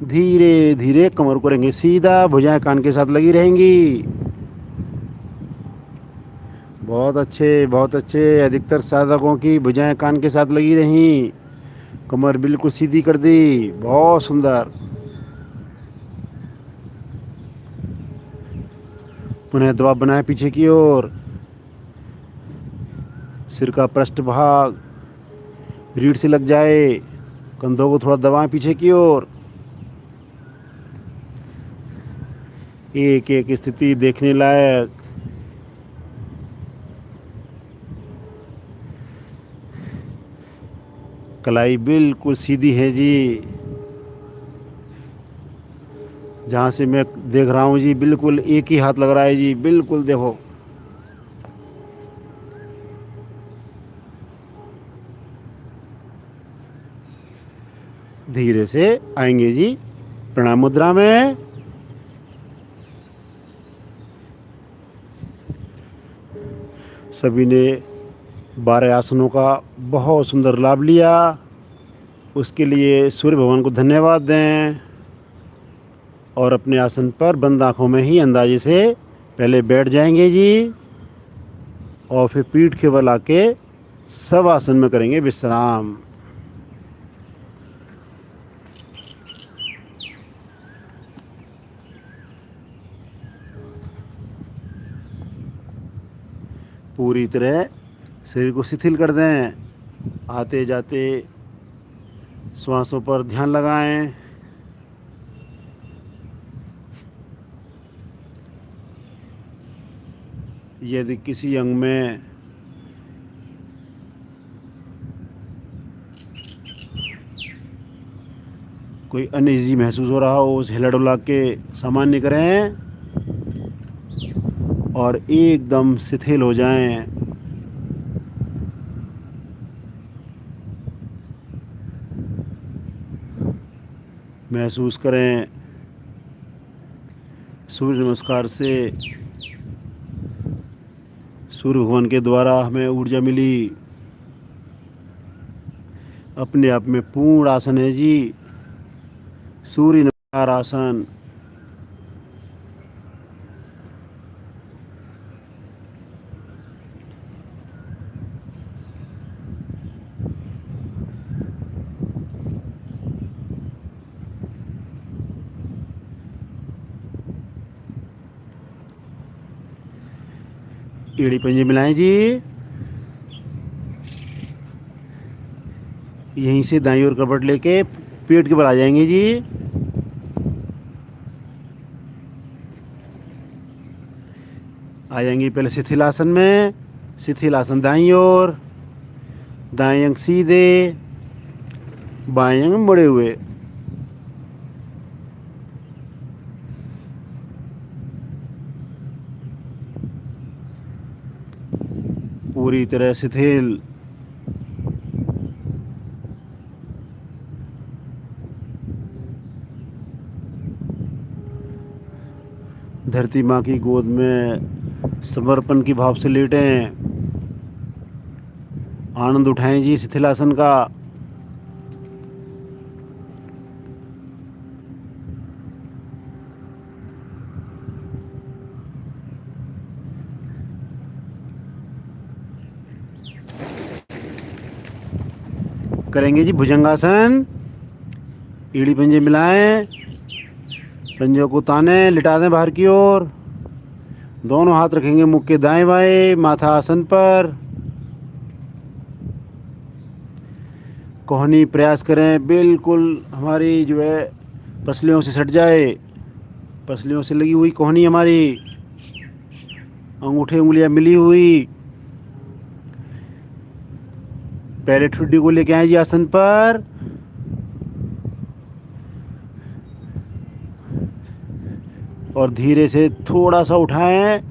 धीरे धीरे कमर को रहेंगे सीधा, भुजाएं कान के साथ लगी रहेंगी। बहुत अच्छे, बहुत अच्छे। अधिकतर साधकों की भुजाएं कान के साथ लगी रहीं, कमर बिल्कुल सीधी कर दी। बहुत सुंदर। पुनः दबाव बनाए पीछे की ओर। सिर का पृष्ठ भाग रीढ़ से लग जाए, कंधों को थोड़ा दबाएं पीछे की ओर। एक एक स्थिति देखने लायक। कलाई बिल्कुल सीधी है जी। जहाँ से मैं देख रहा हूँ जी, बिल्कुल एक ही हाथ लग रहा है जी। बिल्कुल देखो, धीरे से आएंगे जी प्रणाम मुद्रा में। सभी ने 12 आसनों का बहुत सुंदर लाभ लिया। उसके लिए सूर्य भगवान को धन्यवाद दें और अपने आसन पर बंद आँखों में ही अंदाजे से पहले बैठ जाएंगे जी, और फिर पीठ के बल आके सब आसन में करेंगे विश्राम। पूरी तरह शरीर को शिथिल कर दें। आते जाते श्वासों पर ध्यान लगाएं। यदि किसी अंग में कोई अनईजी महसूस हो रहा हो, उस हिला डुला के सामान्य करें और एकदम शिथिल हो जाएं। महसूस करें सूर्य नमस्कार से सूर्य भगवान के द्वारा हमें ऊर्जा मिली। अपने आप में पूर्ण आसन है जी, सूर्य नमस्कार आसन। एड़ी पंजे मिलाएं जी। यहीं से दाईं ओर करवट लेके पेट के बल आ जाएंगे जी। आ जाएंगे पहले शिथिल आसन में। शिथिल आसन दाईं ओर, दाएं अंग सीधे, बाएं अंग मुड़े हुए। पूरी तरह शिथिल। धरती माँ की गोद में समर्पण की भाव से लेटें। आनंद उठाएं जी शिथिल आसन का। करेंगे जी भुजंगासन। एड़ी पंजे मिलाएं, पंजों को ताने, लिटा दें बाहर की ओर। दोनों हाथ रखेंगे मुख के दाएं बाएं, माथा आसन पर। कोहनी प्रयास करें बिल्कुल हमारी जो है पसलियों से सट जाए। पसलियों से लगी हुई कोहनी हमारी, अंगूठे उंगलियां मिली हुई। पहले ठुड्डी को लेके आए जी आसन पर। और धीरे से थोड़ा सा उठाएं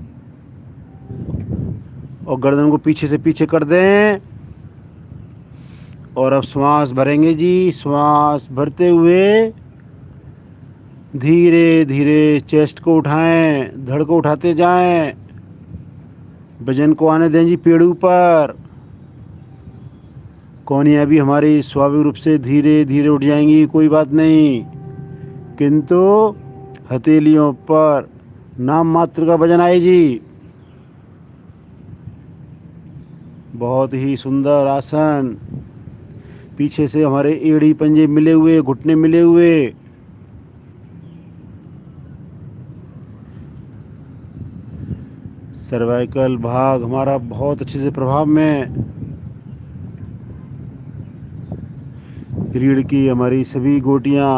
और गर्दन को पीछे से पीछे कर दें। और अब श्वास भरेंगे जी। श्वास भरते हुए धीरे धीरे चेस्ट को उठाएं, धड़ को उठाते जाएं। वजन को आने दें जी पेड़ ऊपर। कोहनियाँ भी हमारी स्वाभाविक रूप से धीरे धीरे उठ जाएंगी, कोई बात नहीं। किंतु हथेलियों पर नाम मात्र का वजन आए जी। बहुत ही सुंदर आसन। पीछे से हमारे एड़ी पंजे मिले हुए, घुटने मिले हुए। सर्वाइकल भाग हमारा बहुत अच्छे से प्रभाव में। रीढ़ की हमारी सभी गोटियां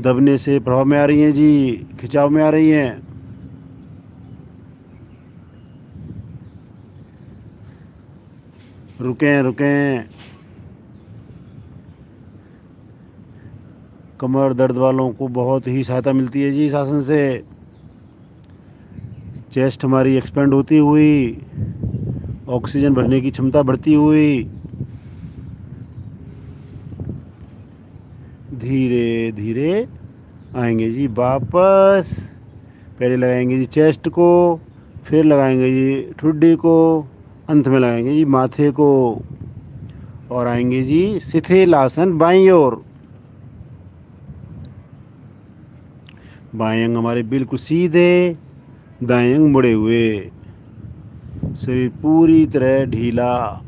दबने से प्रभाव में आ रही हैं जी, खिंचाव में आ रही हैं। रुकें रुकें। कमर दर्द वालों को बहुत ही सहायता मिलती है जी इस आसन से। चेस्ट हमारी एक्सपेंड होती हुई, ऑक्सीजन भरने की क्षमता बढ़ती हुई। धीरे धीरे आएंगे जी वापस। पहले लगाएंगे जी चेस्ट को, फिर लगाएंगे जी ठुड्डी को, अंत में लगाएंगे जी माथे को। और आएंगे जी शिथिल आसन बाईं ओर। बाएं अंग हमारे बिल्कुल सीधे, दाएं अंग मुड़े हुए। शरीर पूरी तरह ढीला।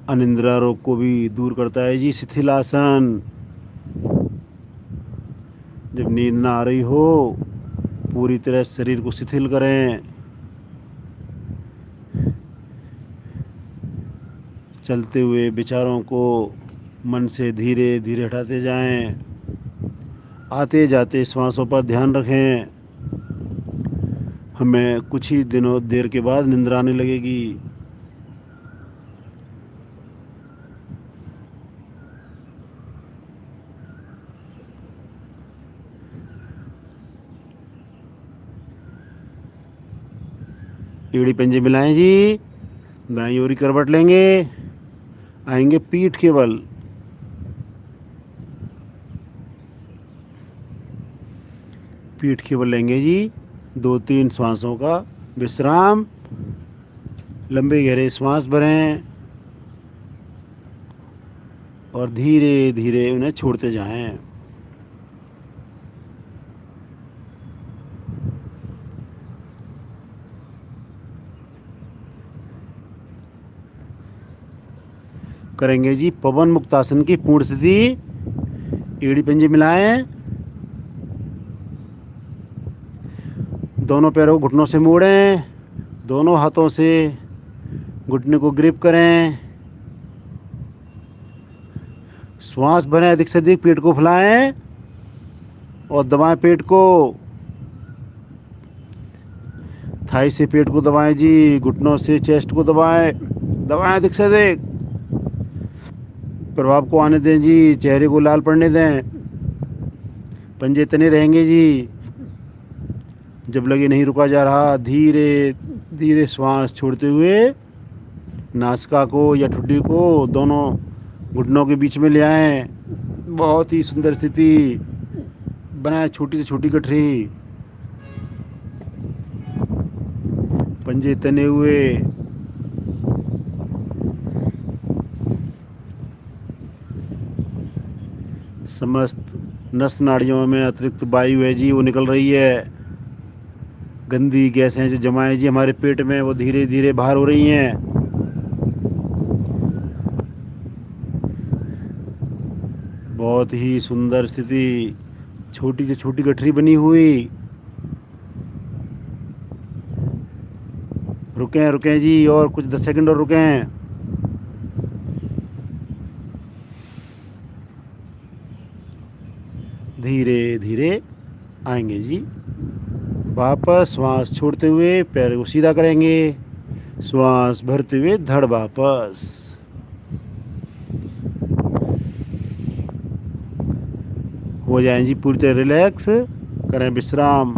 अनिद्रा रोग को भी दूर करता है जी शिथिल आसन। जब नींद ना आ रही हो, पूरी तरह शरीर को शिथिल करें। चलते हुए विचारों को मन से धीरे धीरे हटाते जाएं। आते जाते श्वासों पर ध्यान रखें। हमें कुछ ही दिनों देर के बाद निंद्रा आने लगेगी। एड़ी पंजे मिलाएं जी। दाईं ओर करवट लेंगे, आएंगे पीठ के बल। पीठ के बल लेंगे जी। 2-3 श्वासों का विश्राम। लंबे गहरे श्वास भरें और धीरे धीरे उन्हें छोड़ते जाएं। करेंगे जी पवन मुक्तासन की पूर्ण स्थिति। एड़ी पंजे मिलाएं। दोनों पैरों को घुटनों से मोड़ें, दोनों हाथों से घुटने को ग्रिप करें। श्वास भरें अधिक से अधिक, पेट को फुलाएं और दबाएं पेट को। थाई से पेट को दबाएं जी, घुटनों से चेस्ट को दबाएं, दबाएं अधिक से अधिक। प्रभाव को आने दें जी, चेहरे को लाल पड़ने दें। पंजे तने रहेंगे जी। जब लगे नहीं रुका जा रहा, धीरे धीरे श्वास छोड़ते हुए नासिका को या ठुड्डी को दोनों घुटनों के बीच में ले आएं। बहुत ही सुंदर स्थिति बनाए, छोटी से छोटी गठरी, पंजे तने हुए। समस्त नस नाड़ियों में अतिरिक्त वायु है जी, वो निकल रही है। गंदी गैसें जो जमा है जी हमारे पेट में, वो धीरे धीरे बाहर हो रही हैं। बहुत ही सुंदर स्थिति, छोटी से छोटी गठरी बनी हुई। रुकें रुकें जी, और कुछ 10 सेकंड और रुकें। धीरे धीरे आएंगे जी। वापस श्वास छोड़ते हुए पैर को सीधा करेंगे, श्वास भरते हुए धड़ वापस। हो जाएं जी पूरी तरह रिलैक्स, करें विश्राम।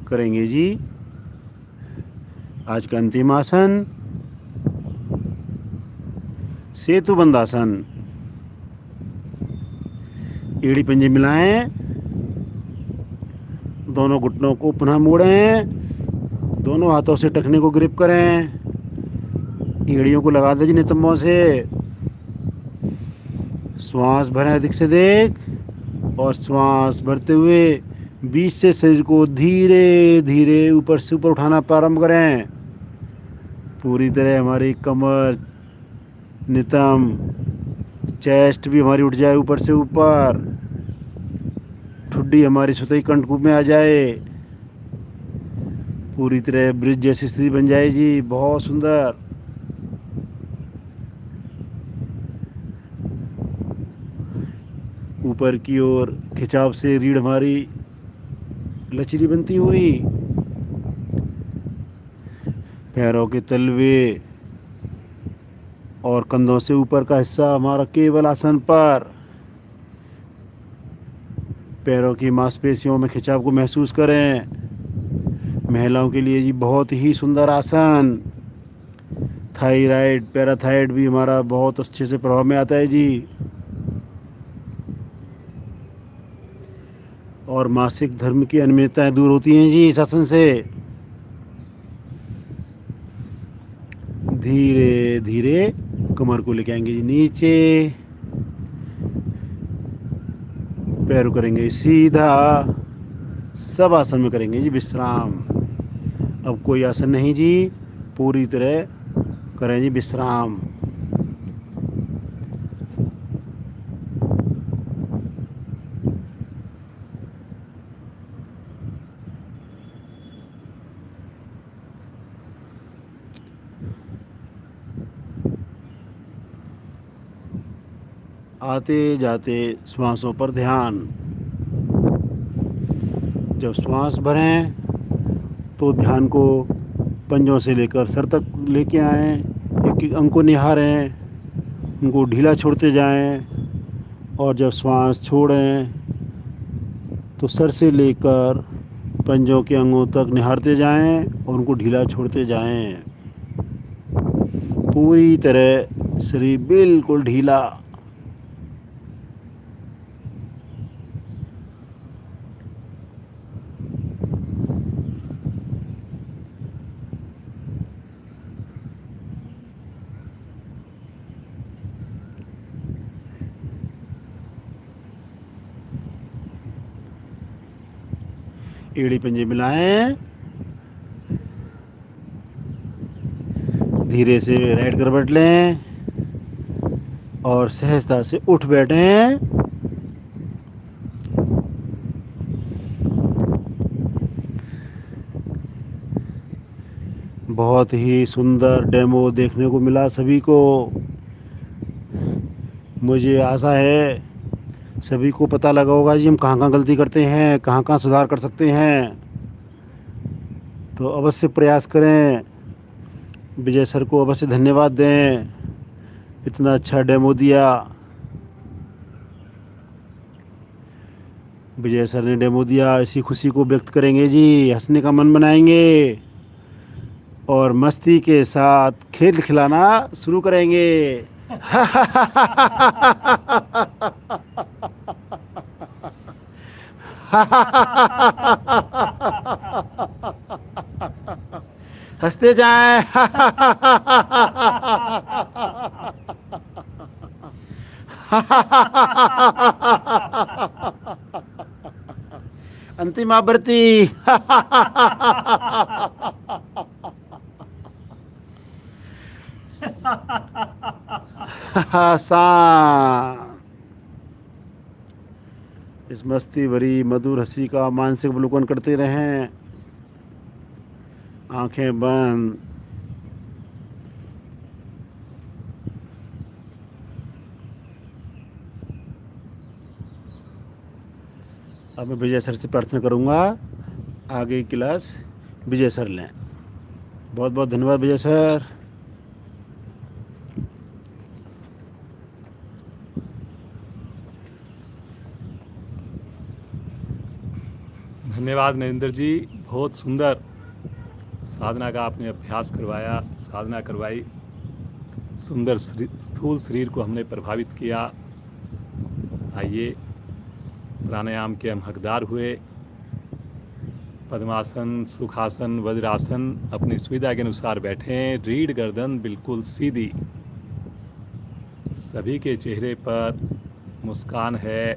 करेंगे जी आज का अंतिम आसन, सेतु बंदासन। एड़ी पंजे मिलाएं, दोनों घुटनों को पुनः मोड़ें, दोनों हाथों से टखने को ग्रिप करें, एड़ियों को लगा दें नितंबों से। श्वास भरें अधिक से अधिक और श्वास भरते हुए बीच से शरीर को धीरे धीरे ऊपर से ऊपर उठाना प्रारंभ करें। पूरी तरह हमारी कमर, नितंब, चेस्ट भी हमारी उठ जाए ऊपर से ऊपर। ठुड्डी हमारी सुतई कंठकूप में आ जाए, पूरी तरह ब्रिज जैसी स्थिति बन जाए जी। बहुत सुंदर। ऊपर की ओर खिंचाव से रीढ़ हमारी लचीली बनती हुई, पैरों के तलवे और कंधों से ऊपर का हिस्सा हमारा केवल आसन पर। पैरों की मांसपेशियों में खिंचाव को महसूस करें। महिलाओं के लिए जी बहुत ही सुंदर आसन। थायराइड, पैराथायराइड भी हमारा बहुत अच्छे से प्रभाव में आता है जी। और मासिक धर्म की अनियमितताएं दूर होती हैं जी इस आसन से। धीरे धीरे कमर को लेके आएंगे जी नीचे, पैर करेंगे सीधा। सब आसन में करेंगे जी विश्राम। अब कोई आसन नहीं जी, पूरी तरह करें जी विश्राम। आते जाते श्वासों पर ध्यान। जब श्वास भरें तो ध्यान को पंजों से लेकर सर तक लेके आएं, एक एक अंग को निहारें, उनको ढीला छोड़ते जाएं। और जब श्वास छोड़ें तो सर से लेकर पंजों के अंगों तक निहारते जाएं और उनको ढीला छोड़ते जाएं। पूरी तरह शरीर बिल्कुल ढीला। एड़ी पंजे मिलाएं, धीरे से राइट करवट लें और सहजता से उठ बैठें। बहुत ही सुंदर डेमो देखने को मिला सभी को। मुझे आशा है सभी को पता लगा होगा जी हम कहाँ कहाँ गलती करते हैं, कहाँ कहाँ सुधार कर सकते हैं। तो अवश्य प्रयास करें। विजय सर को अवश्य धन्यवाद दें, इतना अच्छा डेमो दिया। विजय सर ने डेमो दिया, इसी खुशी को व्यक्त करेंगे जी, हंसने का मन बनाएंगे और मस्ती के साथ खेल खिलाना शुरू करेंगे। हंसते जाएं। अंतिम आवृत्ति। इस मस्ती भरी मधुर हंसी का मानसिक अवलोकन करते रहें, आंखें बंद। अब मैं विजय सर से प्रार्थना करूंगा आगे की क्लास विजय सर लें। बहुत बहुत धन्यवाद विजय सर।
धन्यवाद नरेंद्र जी, बहुत सुंदर साधना का आपने अभ्यास करवाया, साधना करवाई। सुंदर स्थूल शरीर को हमने प्रभावित किया। आइए प्राणायाम के हम हकदार हुए। पद्मासन, सुखासन, वज्रासन अपनी सुविधा के अनुसार बैठें। रीढ़ गर्दन बिल्कुल सीधी, सभी के चेहरे पर मुस्कान है।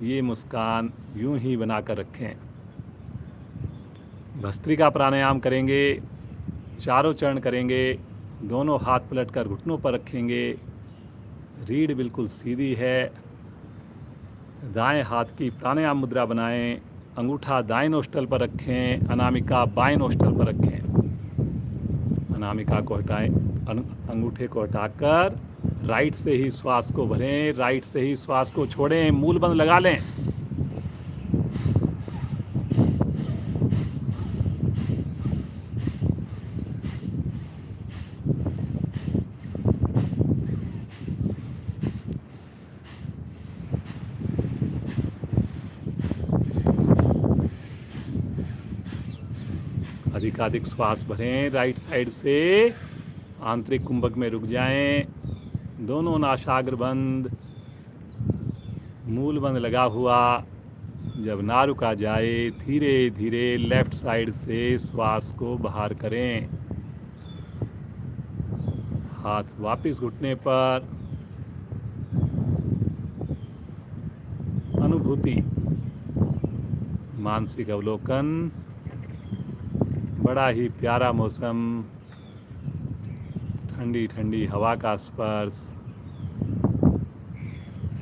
ये मुस्कान यूं ही बनाकर रखें। भस्त्रिका प्राणायाम करेंगे, चारों चरण करेंगे। दोनों हाथ पलटकर घुटनों पर रखेंगे। रीढ़ बिल्कुल सीधी है। दाएं हाथ की प्राणायाम मुद्रा बनाएं। अंगूठा दाएं नोस्टल पर रखें, अनामिका बाएं नोस्टल पर रखें। अनामिका को हटाएं, अंगूठे को हटाकर राइट से ही श्वास को भरें, राइट से ही श्वास को छोड़ें। मूल बंद लगा लें। अधिकाधिक श्वास भरें राइट साइड से। आंतरिक कुंभक में रुक जाएं। दोनों नासाग्र बंद, मूल बंद लगा हुआ। जब ना रुका जाए धीरे धीरे लेफ्ट साइड से श्वास को बाहर करें। हाथ वापस घुटने पर। अनुभूति, मानसिक अवलोकन। बड़ा ही प्यारा मौसम, ठंडी ठंडी हवा का स्पर्श।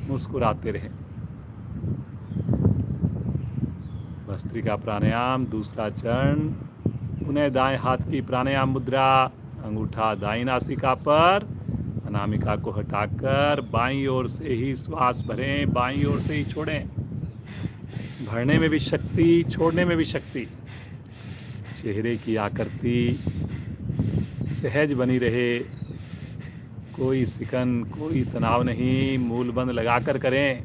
मुस्कुराते रहें। भस्त्रिका प्राणायाम दूसरा चरण। पुनः दाएं हाथ की प्राणायाम मुद्रा। अंगूठा दाईं नासिका पर, अनामिका को हटाकर बाईं ओर से ही श्वास भरें, बाईं ओर से ही छोड़ें। भरने में भी शक्ति, छोड़ने में भी शक्ति। चेहरे की आकृति सहज बनी रहे, कोई सिकन, कोई तनाव नहीं। मूल बंद लगाकर करें।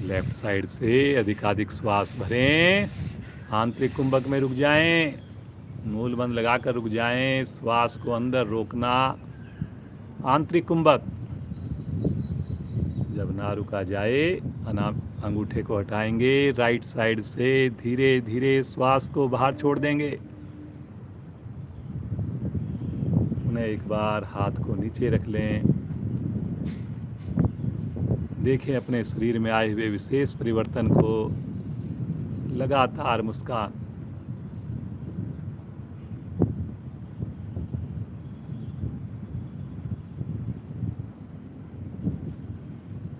लेफ्ट साइड से अधिकाधिक श्वास भरें। आंतरिक कुंभक में रुक जाएं। मूल बंद लगाकर रुक जाएं। श्वास को अंदर रोकना। आंतरिक कुंभक। जब ना रुका जाए अंगूठे को हटाएंगे। राइट साइड से धीरे धीरे श्वास को बाहर छोड़ देंगे। उन्हें एक बार हाथ को नीचे रख लें। देखें अपने शरीर में आए हुए विशेष परिवर्तन को। लगातार मुस्कान।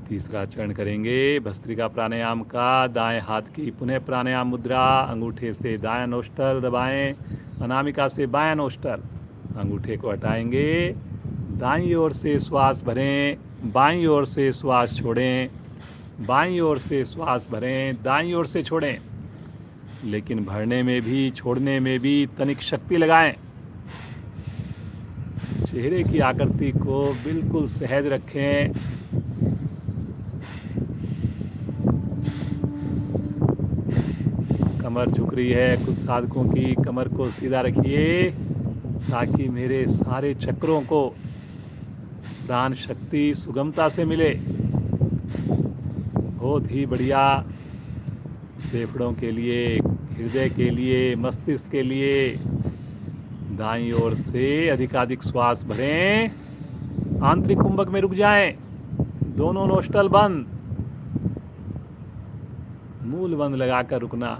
तीसरा चरण करेंगे भस्त्रिका प्राणायाम का। दाएं हाथ की पुनः प्राणायाम मुद्रा। अंगूठे से दायां नोस्टल दबाएं, अनामिका से बायां नोस्टल। अंगूठे को हटाएंगे, दाईं ओर से श्वास भरें, बाईं ओर से श्वास छोड़ें, बाईं ओर से श्वास भरें, दाईं ओर से छोड़ें। लेकिन भरने में भी छोड़ने में भी तनिक शक्ति लगाएं। चेहरे की आकृति को बिल्कुल सहज रखें। कमर झुक रही है, कुछ साधकों की कमर को सीधा रखिए ताकि मेरे सारे चक्रों को प्राण शक्ति सुगमता से मिले। बहुत ही बढ़िया। फेफड़ों के लिए, हृदय के लिए, मस्तिष्क के लिए। दाईं ओर से अधिकाधिक श्वास भरें। आंतरिक कुंभक में रुक जाएं। दोनों नोस्टल बंद, मूल बंद लगाकर रुकना।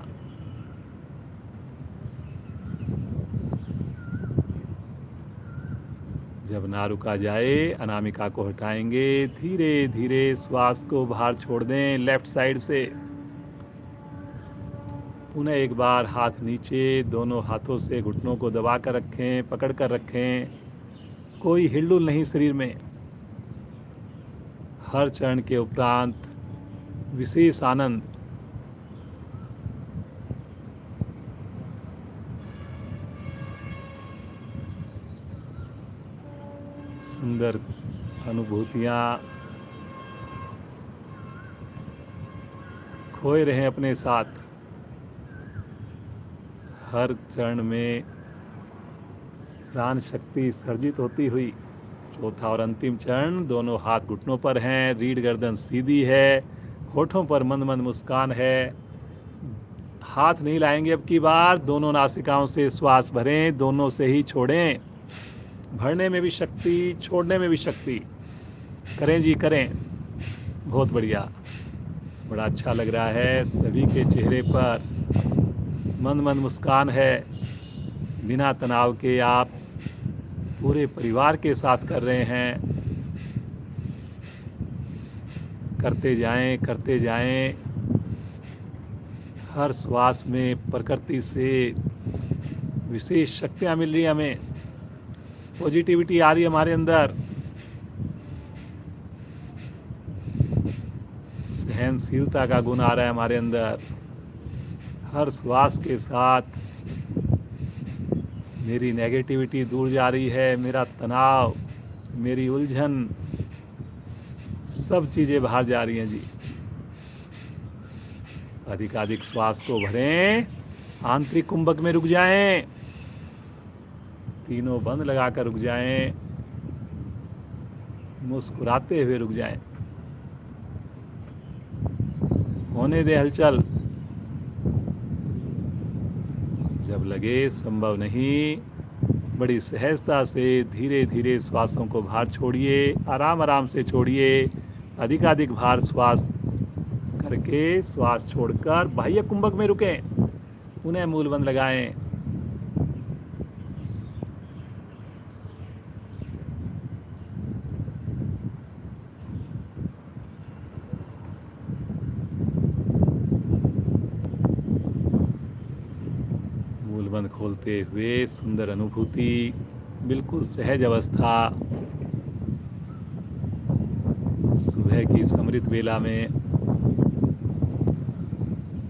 जब ना रुका जाए, अनामिका को हटाएंगे। धीरे धीरे श्वास को बाहर छोड़ दें लेफ्ट साइड से। पुनः एक बार हाथ नीचे, दोनों हाथों से घुटनों को दबा कर रखें, पकड़ कर रखें। कोई हिलडुल नहीं शरीर में। हर चरण के उपरांत विशेष आनंद। सुंदर अनुभूतियाँ। खोए रहें अपने साथ। हर चरण में प्राण शक्ति सर्जित होती हुई। चौथा और अंतिम चरण, दोनों हाथ घुटनों पर हैं, रीढ़ गर्दन सीधी है, होठों पर मंद मंद मुस्कान है। हाथ नहीं लाएंगे अब की बार। दोनों नासिकाओं से श्वास भरें, दोनों से ही छोड़ें। भरने में भी शक्ति, छोड़ने में भी शक्ति। करें जी करें। बहुत बढ़िया, बड़ा अच्छा लग रहा है। सभी के चेहरे पर मंद मंद मुस्कान है। बिना तनाव के आप पूरे परिवार के साथ कर रहे हैं। करते जाएं, करते जाएं। हर श्वास में प्रकृति से विशेष शक्तियाँ मिल रही हैं हमें। पॉजिटिविटी आ रही है हमारे अंदर। सहनशीलता का गुण आ रहा है हमारे अंदर। हर श्वास के साथ मेरी नेगेटिविटी दूर जा रही है। मेरा तनाव, मेरी उलझन, सब चीज़ें बाहर जा रही हैं जी। अधिकाधिक श्वास को भरें। आंतरिक कुंभक में रुक जाएं। तीनों बंद लगाकर रुक जाएं। मुस्कुराते हुए रुक जाएं। होने दे हलचल। जब लगे संभव नहीं, बड़ी सहजता से धीरे धीरे श्वासों को बाहर छोड़िए। आराम आराम से छोड़िए। अधिकाधिक भार श्वास करके श्वास छोड़कर बाह्य कुंभक में रुकें। पुनः मूल बंद लगाएं। बंद खोलते हुए सुंदर अनुभूति, बिल्कुल सहज अवस्था। सुबह की समृद्ध बेला में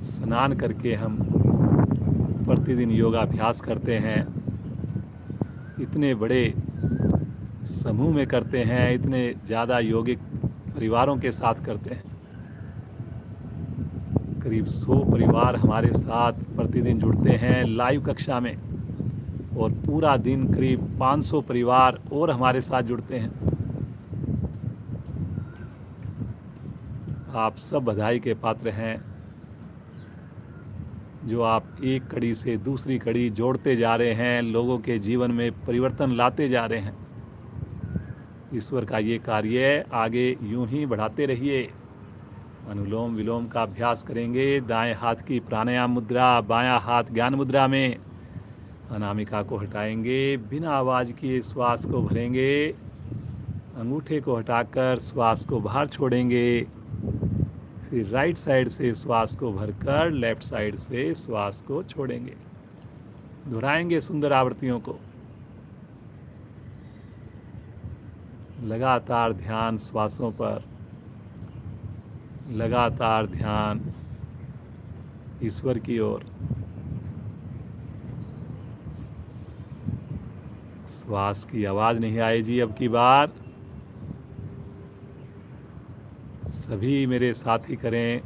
स्नान करके हम प्रतिदिन योगाभ्यास करते हैं। इतने बड़े समूह में करते हैं, इतने ज़्यादा यौगिक परिवारों के साथ करते हैं। करीब 100 परिवार हमारे साथ प्रतिदिन जुड़ते हैं लाइव कक्षा में, और पूरा दिन करीब 500 परिवार और हमारे साथ जुड़ते हैं। आप सब बधाई के पात्र हैं, जो आप एक कड़ी से दूसरी कड़ी जोड़ते जा रहे हैं, लोगों के जीवन में परिवर्तन लाते जा रहे हैं। ईश्वर का ये कार्य आगे यूं ही बढ़ाते रहिए। अनुलोम विलोम का अभ्यास करेंगे। दाएं हाथ की प्राणायाम मुद्रा, बायां हाथ ज्ञान मुद्रा में अनामिका को हटाएंगे, बिना आवाज़ किए श्वास को भरेंगे, अंगूठे को हटाकर श्वास को बाहर छोड़ेंगे, फिर राइट साइड से श्वास को भरकर लेफ्ट साइड से श्वास को छोड़ेंगे। दोहराएंगे सुंदर आवृत्तियों को। लगातार ध्यान श्वासों पर, लगातार ध्यान ईश्वर की ओर। श्वास की आवाज नहीं आए जी अब की बार। सभी मेरे साथी करें,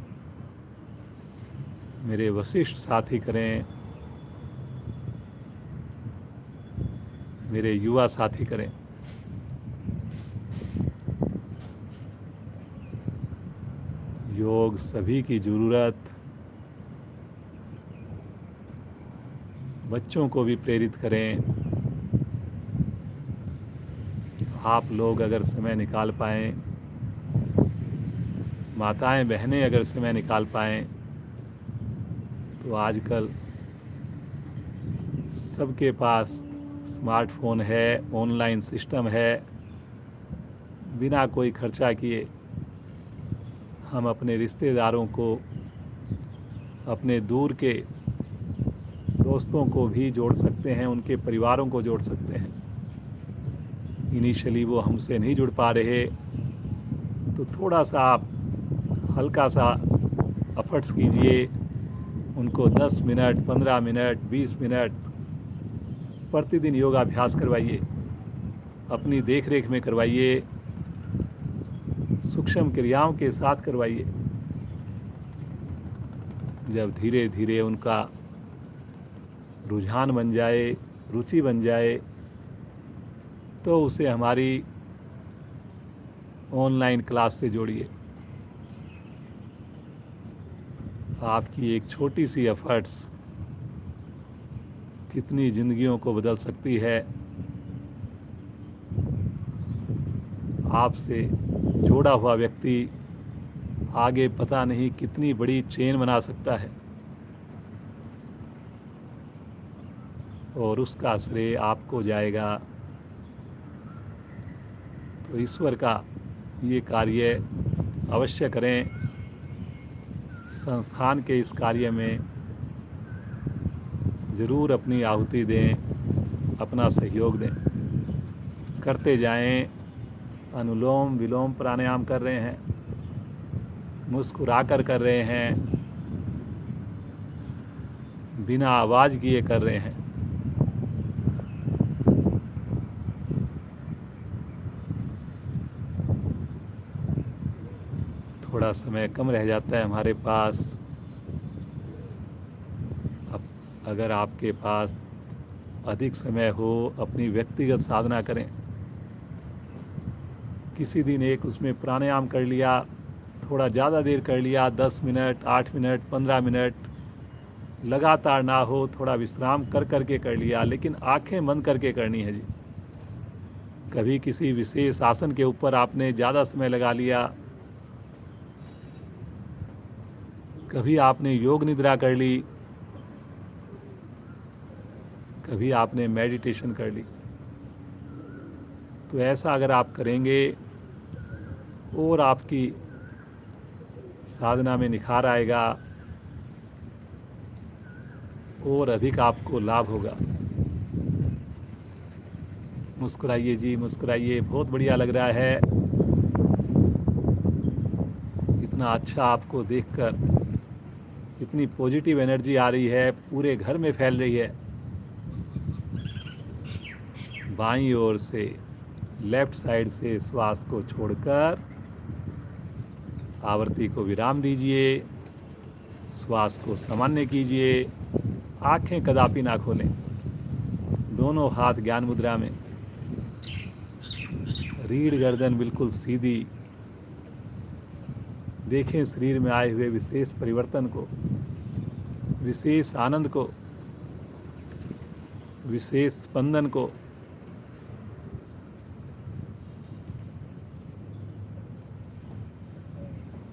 मेरे वशिष्ठ साथी करें, मेरे युवा साथी करें। योग सभी की जरूरत। बच्चों को भी प्रेरित करें। आप लोग अगर समय निकाल पाएं, माताएं बहनें अगर समय निकाल पाएं, तो आजकल सबके पास स्मार्टफोन है, ऑनलाइन सिस्टम है। बिना कोई खर्चा किए हम अपने रिश्तेदारों को, अपने दूर के दोस्तों को भी जोड़ सकते हैं, उनके परिवारों को जोड़ सकते हैं। इनिशियली वो हमसे नहीं जुड़ पा रहे, तो थोड़ा सा आप हल्का सा एफर्ट्स कीजिए, उनको 10 मिनट, 15 मिनट, 20 मिनट प्रतिदिन योगाभ्यास करवाइए, अपनी देख रेख में करवाइए, सूक्ष्म क्रियाओं के साथ करवाइए। जब धीरे धीरे उनका रुझान बन जाए, रुचि बन जाए, तो उसे हमारी ऑनलाइन क्लास से जोड़िए। आपकी एक छोटी सी एफर्ट्स कितनी जिंदगियों को बदल सकती है। आपसे जोड़ा हुआ व्यक्ति आगे पता नहीं कितनी बड़ी चेन बना सकता है, और उसका श्रेय आपको जाएगा। तो ईश्वर का ये कार्य अवश्य करें। संस्थान के इस कार्य में ज़रूर अपनी आहुति दें, अपना सहयोग दें। करते जाएं। अनुलोम विलोम प्राणायाम कर रहे हैं, मुस्कुरा कर रहे हैं, बिना आवाज़ किए कर रहे हैं। थोड़ा समय कम रह जाता है हमारे पास। अब अगर आपके पास अधिक समय हो, अपनी व्यक्तिगत साधना करें। किसी दिन एक उसमें प्राणायाम कर लिया, थोड़ा ज़्यादा देर कर लिया, 10 मिनट, 8 मिनट, 15 मिनट, लगातार ना हो, थोड़ा विश्राम कर करके कर लिया, लेकिन आंखें बंद करके करनी है जी। कभी किसी विशेष आसन के ऊपर आपने ज़्यादा समय लगा लिया, कभी आपने योग निद्रा कर ली, कभी आपने मेडिटेशन कर ली। तो ऐसा अगर आप करेंगे और आपकी साधना में निखार आएगा और अधिक आपको लाभ होगा। मुस्कुराइए जी, मुस्कुराइए। बहुत बढ़िया लग रहा है। इतना अच्छा आपको देखकर, इतनी पॉजिटिव एनर्जी आ रही है, पूरे घर में फैल रही है। बाईं ओर से, लेफ्ट साइड से श्वास को छोड़कर आवृत्ति को विराम दीजिए, श्वास को सामान्य कीजिए, आंखें कदापि ना खोलें, दोनों हाथ ज्ञान मुद्रा में, रीढ़ गर्दन बिल्कुल सीधी। देखें शरीर में आए हुए विशेष परिवर्तन को, विशेष आनंद को, विशेष स्पंदन को।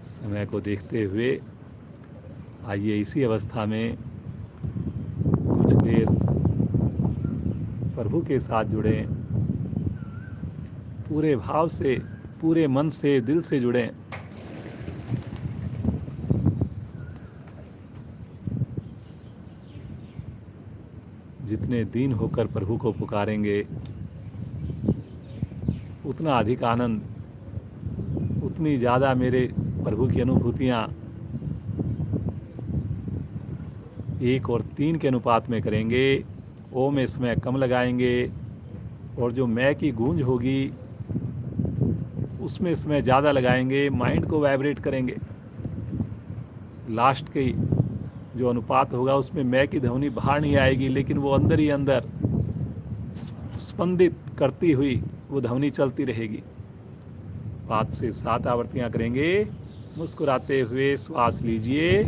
समय समय को देखते हुए आइए इसी अवस्था में कुछ देर प्रभु के साथ जुड़ें, पूरे भाव से, पूरे मन से, दिल से जुड़ें। जितने दीन होकर प्रभु को पुकारेंगे उतना अधिक आनंद, उतनी ज़्यादा मेरे प्रभु की अनुभूतियाँ 1 और 3 के अनुपात में करेंगे। ओ में समय कम लगाएंगे और जो मैं की गूंज होगी उसमें समय ज़्यादा लगाएंगे, माइंड को वाइब्रेट करेंगे। लास्ट के जो अनुपात होगा उसमें मैं की ध्वनि बाहर नहीं आएगी, लेकिन वो अंदर ही अंदर स्पंदित करती हुई वो ध्वनि चलती रहेगी। 5 से 7 आवर्तियाँ करेंगे। मुस्कुराते हुए श्वास लीजिए।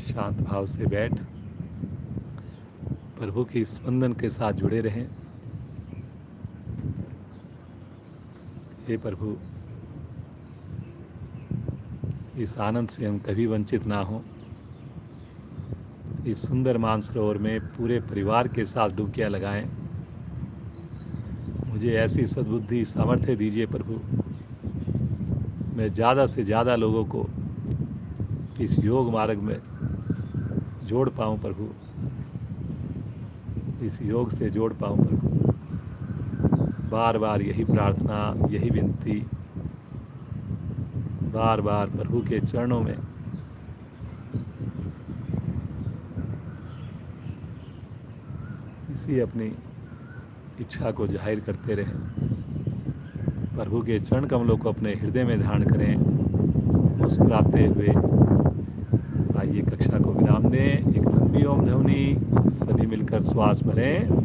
शांत भाव से बैठ प्रभु के स्पंदन के साथ जुड़े रहें। हे प्रभु, इस आनंद से हम कभी वंचित ना हों। इस सुंदर मानसरोवर में पूरे परिवार के साथ डुबकियां लगाएं। मुझे ऐसी सद्बुद्धि सामर्थ्य दीजिए प्रभु, मैं ज़्यादा से ज़्यादा लोगों को इस योग मार्ग में जोड़ पाऊँ प्रभु, इस योग से जोड़ पाऊँ प्रभु। बार बार यही प्रार्थना, यही विनती, बार बार प्रभु के चरणों में इसी अपनी इच्छा को जाहिर करते रहें। प्रभु के चरण कमलों को अपने हृदय में धारण करें। मुस्कुराते हुए आइए कक्षा को विराम दें। एक लंबी ओम ध्वनि, सभी मिलकर श्वास भरें।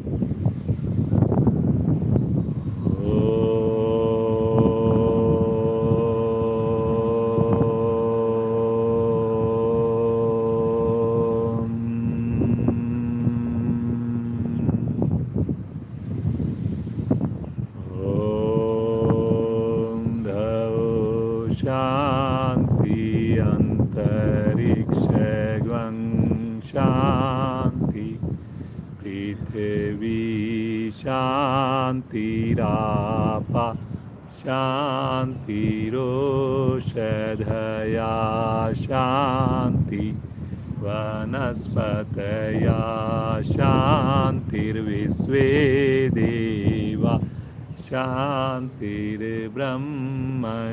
शांतिरापा शांतिरोषधया शांति वनस्पतया शांतिर्विश्वे देवा शांतिर्ब्रह्म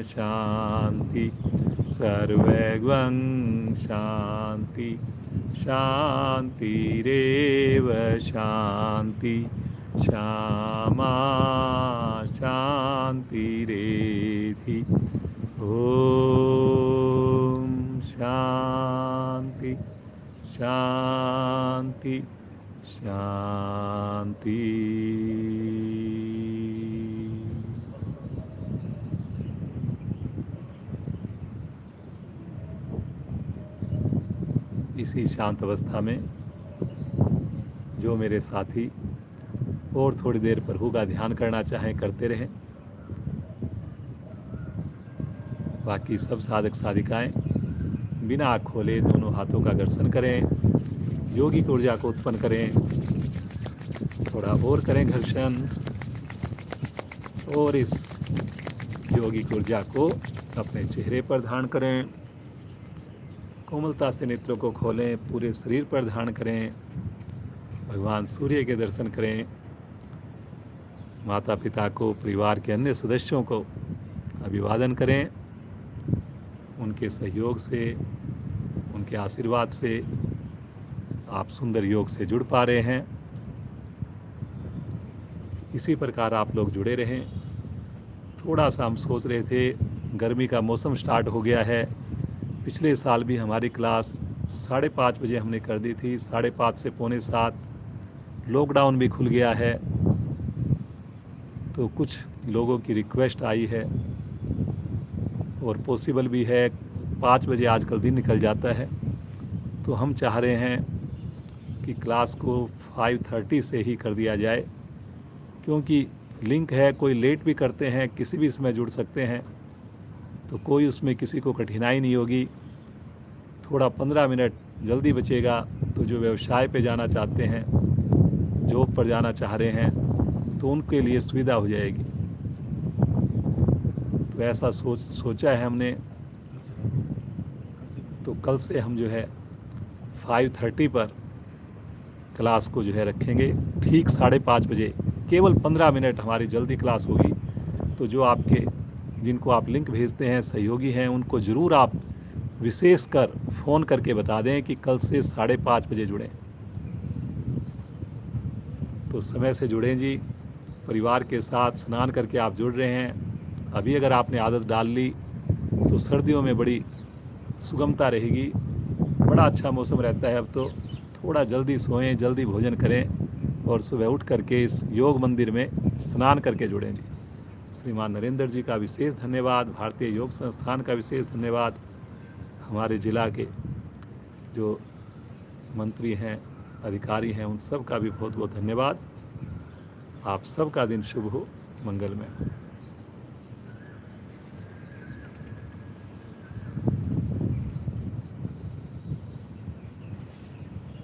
शांति सर्वगं शांति शांतिरेव शांति श्यामा शांतिरेधि। ओम शांति शांति शांति। इसी शांत अवस्था में जो मेरे साथी और थोड़ी देर प्रभु का ध्यान करना चाहें करते रहें। बाकी सब साधक साधिकाएं बिना आँख खोले दोनों हाथों का दर्शन करें, योगिक ऊर्जा को उत्पन्न करें। थोड़ा और करें घर्षण और इस योगिक ऊर्जा को अपने चेहरे पर धारण करें। कोमलता से नेत्रों को खोलें, पूरे शरीर पर धारण करें। भगवान सूर्य के दर्शन करें। माता पिता को, परिवार के अन्य सदस्यों को अभिवादन करें। उनके सहयोग से, उनके आशीर्वाद से आप सुंदर योग से जुड़ पा रहे हैं। इसी प्रकार आप लोग जुड़े रहें। थोड़ा सा हम सोच रहे थे, गर्मी का मौसम स्टार्ट हो गया है। पिछले साल भी हमारी क्लास 5:30 बजे हमने कर दी थी, 5:30 से 6:45। लॉकडाउन भी खुल गया है तो कुछ लोगों की रिक्वेस्ट आई है और पॉसिबल भी है 5 बजे आजकल दिन निकल जाता है। तो हम चाह रहे हैं कि क्लास को 5:30 से ही कर दिया जाए, क्योंकि लिंक है, कोई लेट भी करते हैं, किसी भी समय जुड़ सकते हैं, तो कोई उसमें किसी को कठिनाई नहीं होगी। थोड़ा 15 मिनट जल्दी बचेगा तो जो व्यवसाय पे जाना चाहते हैं, जॉब पर जाना चाह रहे हैं, तो उनके लिए सुविधा हो जाएगी। तो ऐसा सोचा है हमने। तो कल से हम जो है 5:30 पर क्लास को जो है रखेंगे, ठीक 5:30 बजे। केवल 15 मिनट हमारी जल्दी क्लास होगी। तो जो आपके, जिनको आप लिंक भेजते हैं, सहयोगी हैं, उनको ज़रूर आप विशेष कर फ़ोन करके बता दें कि कल से 5:30 बजे जुड़ें। तो समय से जुड़ें जी। परिवार के साथ स्नान करके आप जुड़ रहे हैं। अभी अगर आपने आदत डाल ली तो सर्दियों में बड़ी सुगमता रहेगी। बड़ा अच्छा मौसम रहता है अब तो। थोड़ा जल्दी सोएं, जल्दी भोजन करें और सुबह उठ करके इस योग मंदिर में स्नान करके जुड़ें जी। श्रीमान नरेंद्र जी का विशेष धन्यवाद, भारतीय योग संस्थान का विशेष धन्यवाद, हमारे ज़िला के जो मंत्री हैं, अधिकारी हैं, उन सब का भी बहुत बहुत धन्यवाद। आप सबका दिन शुभ हो, मंगलमय।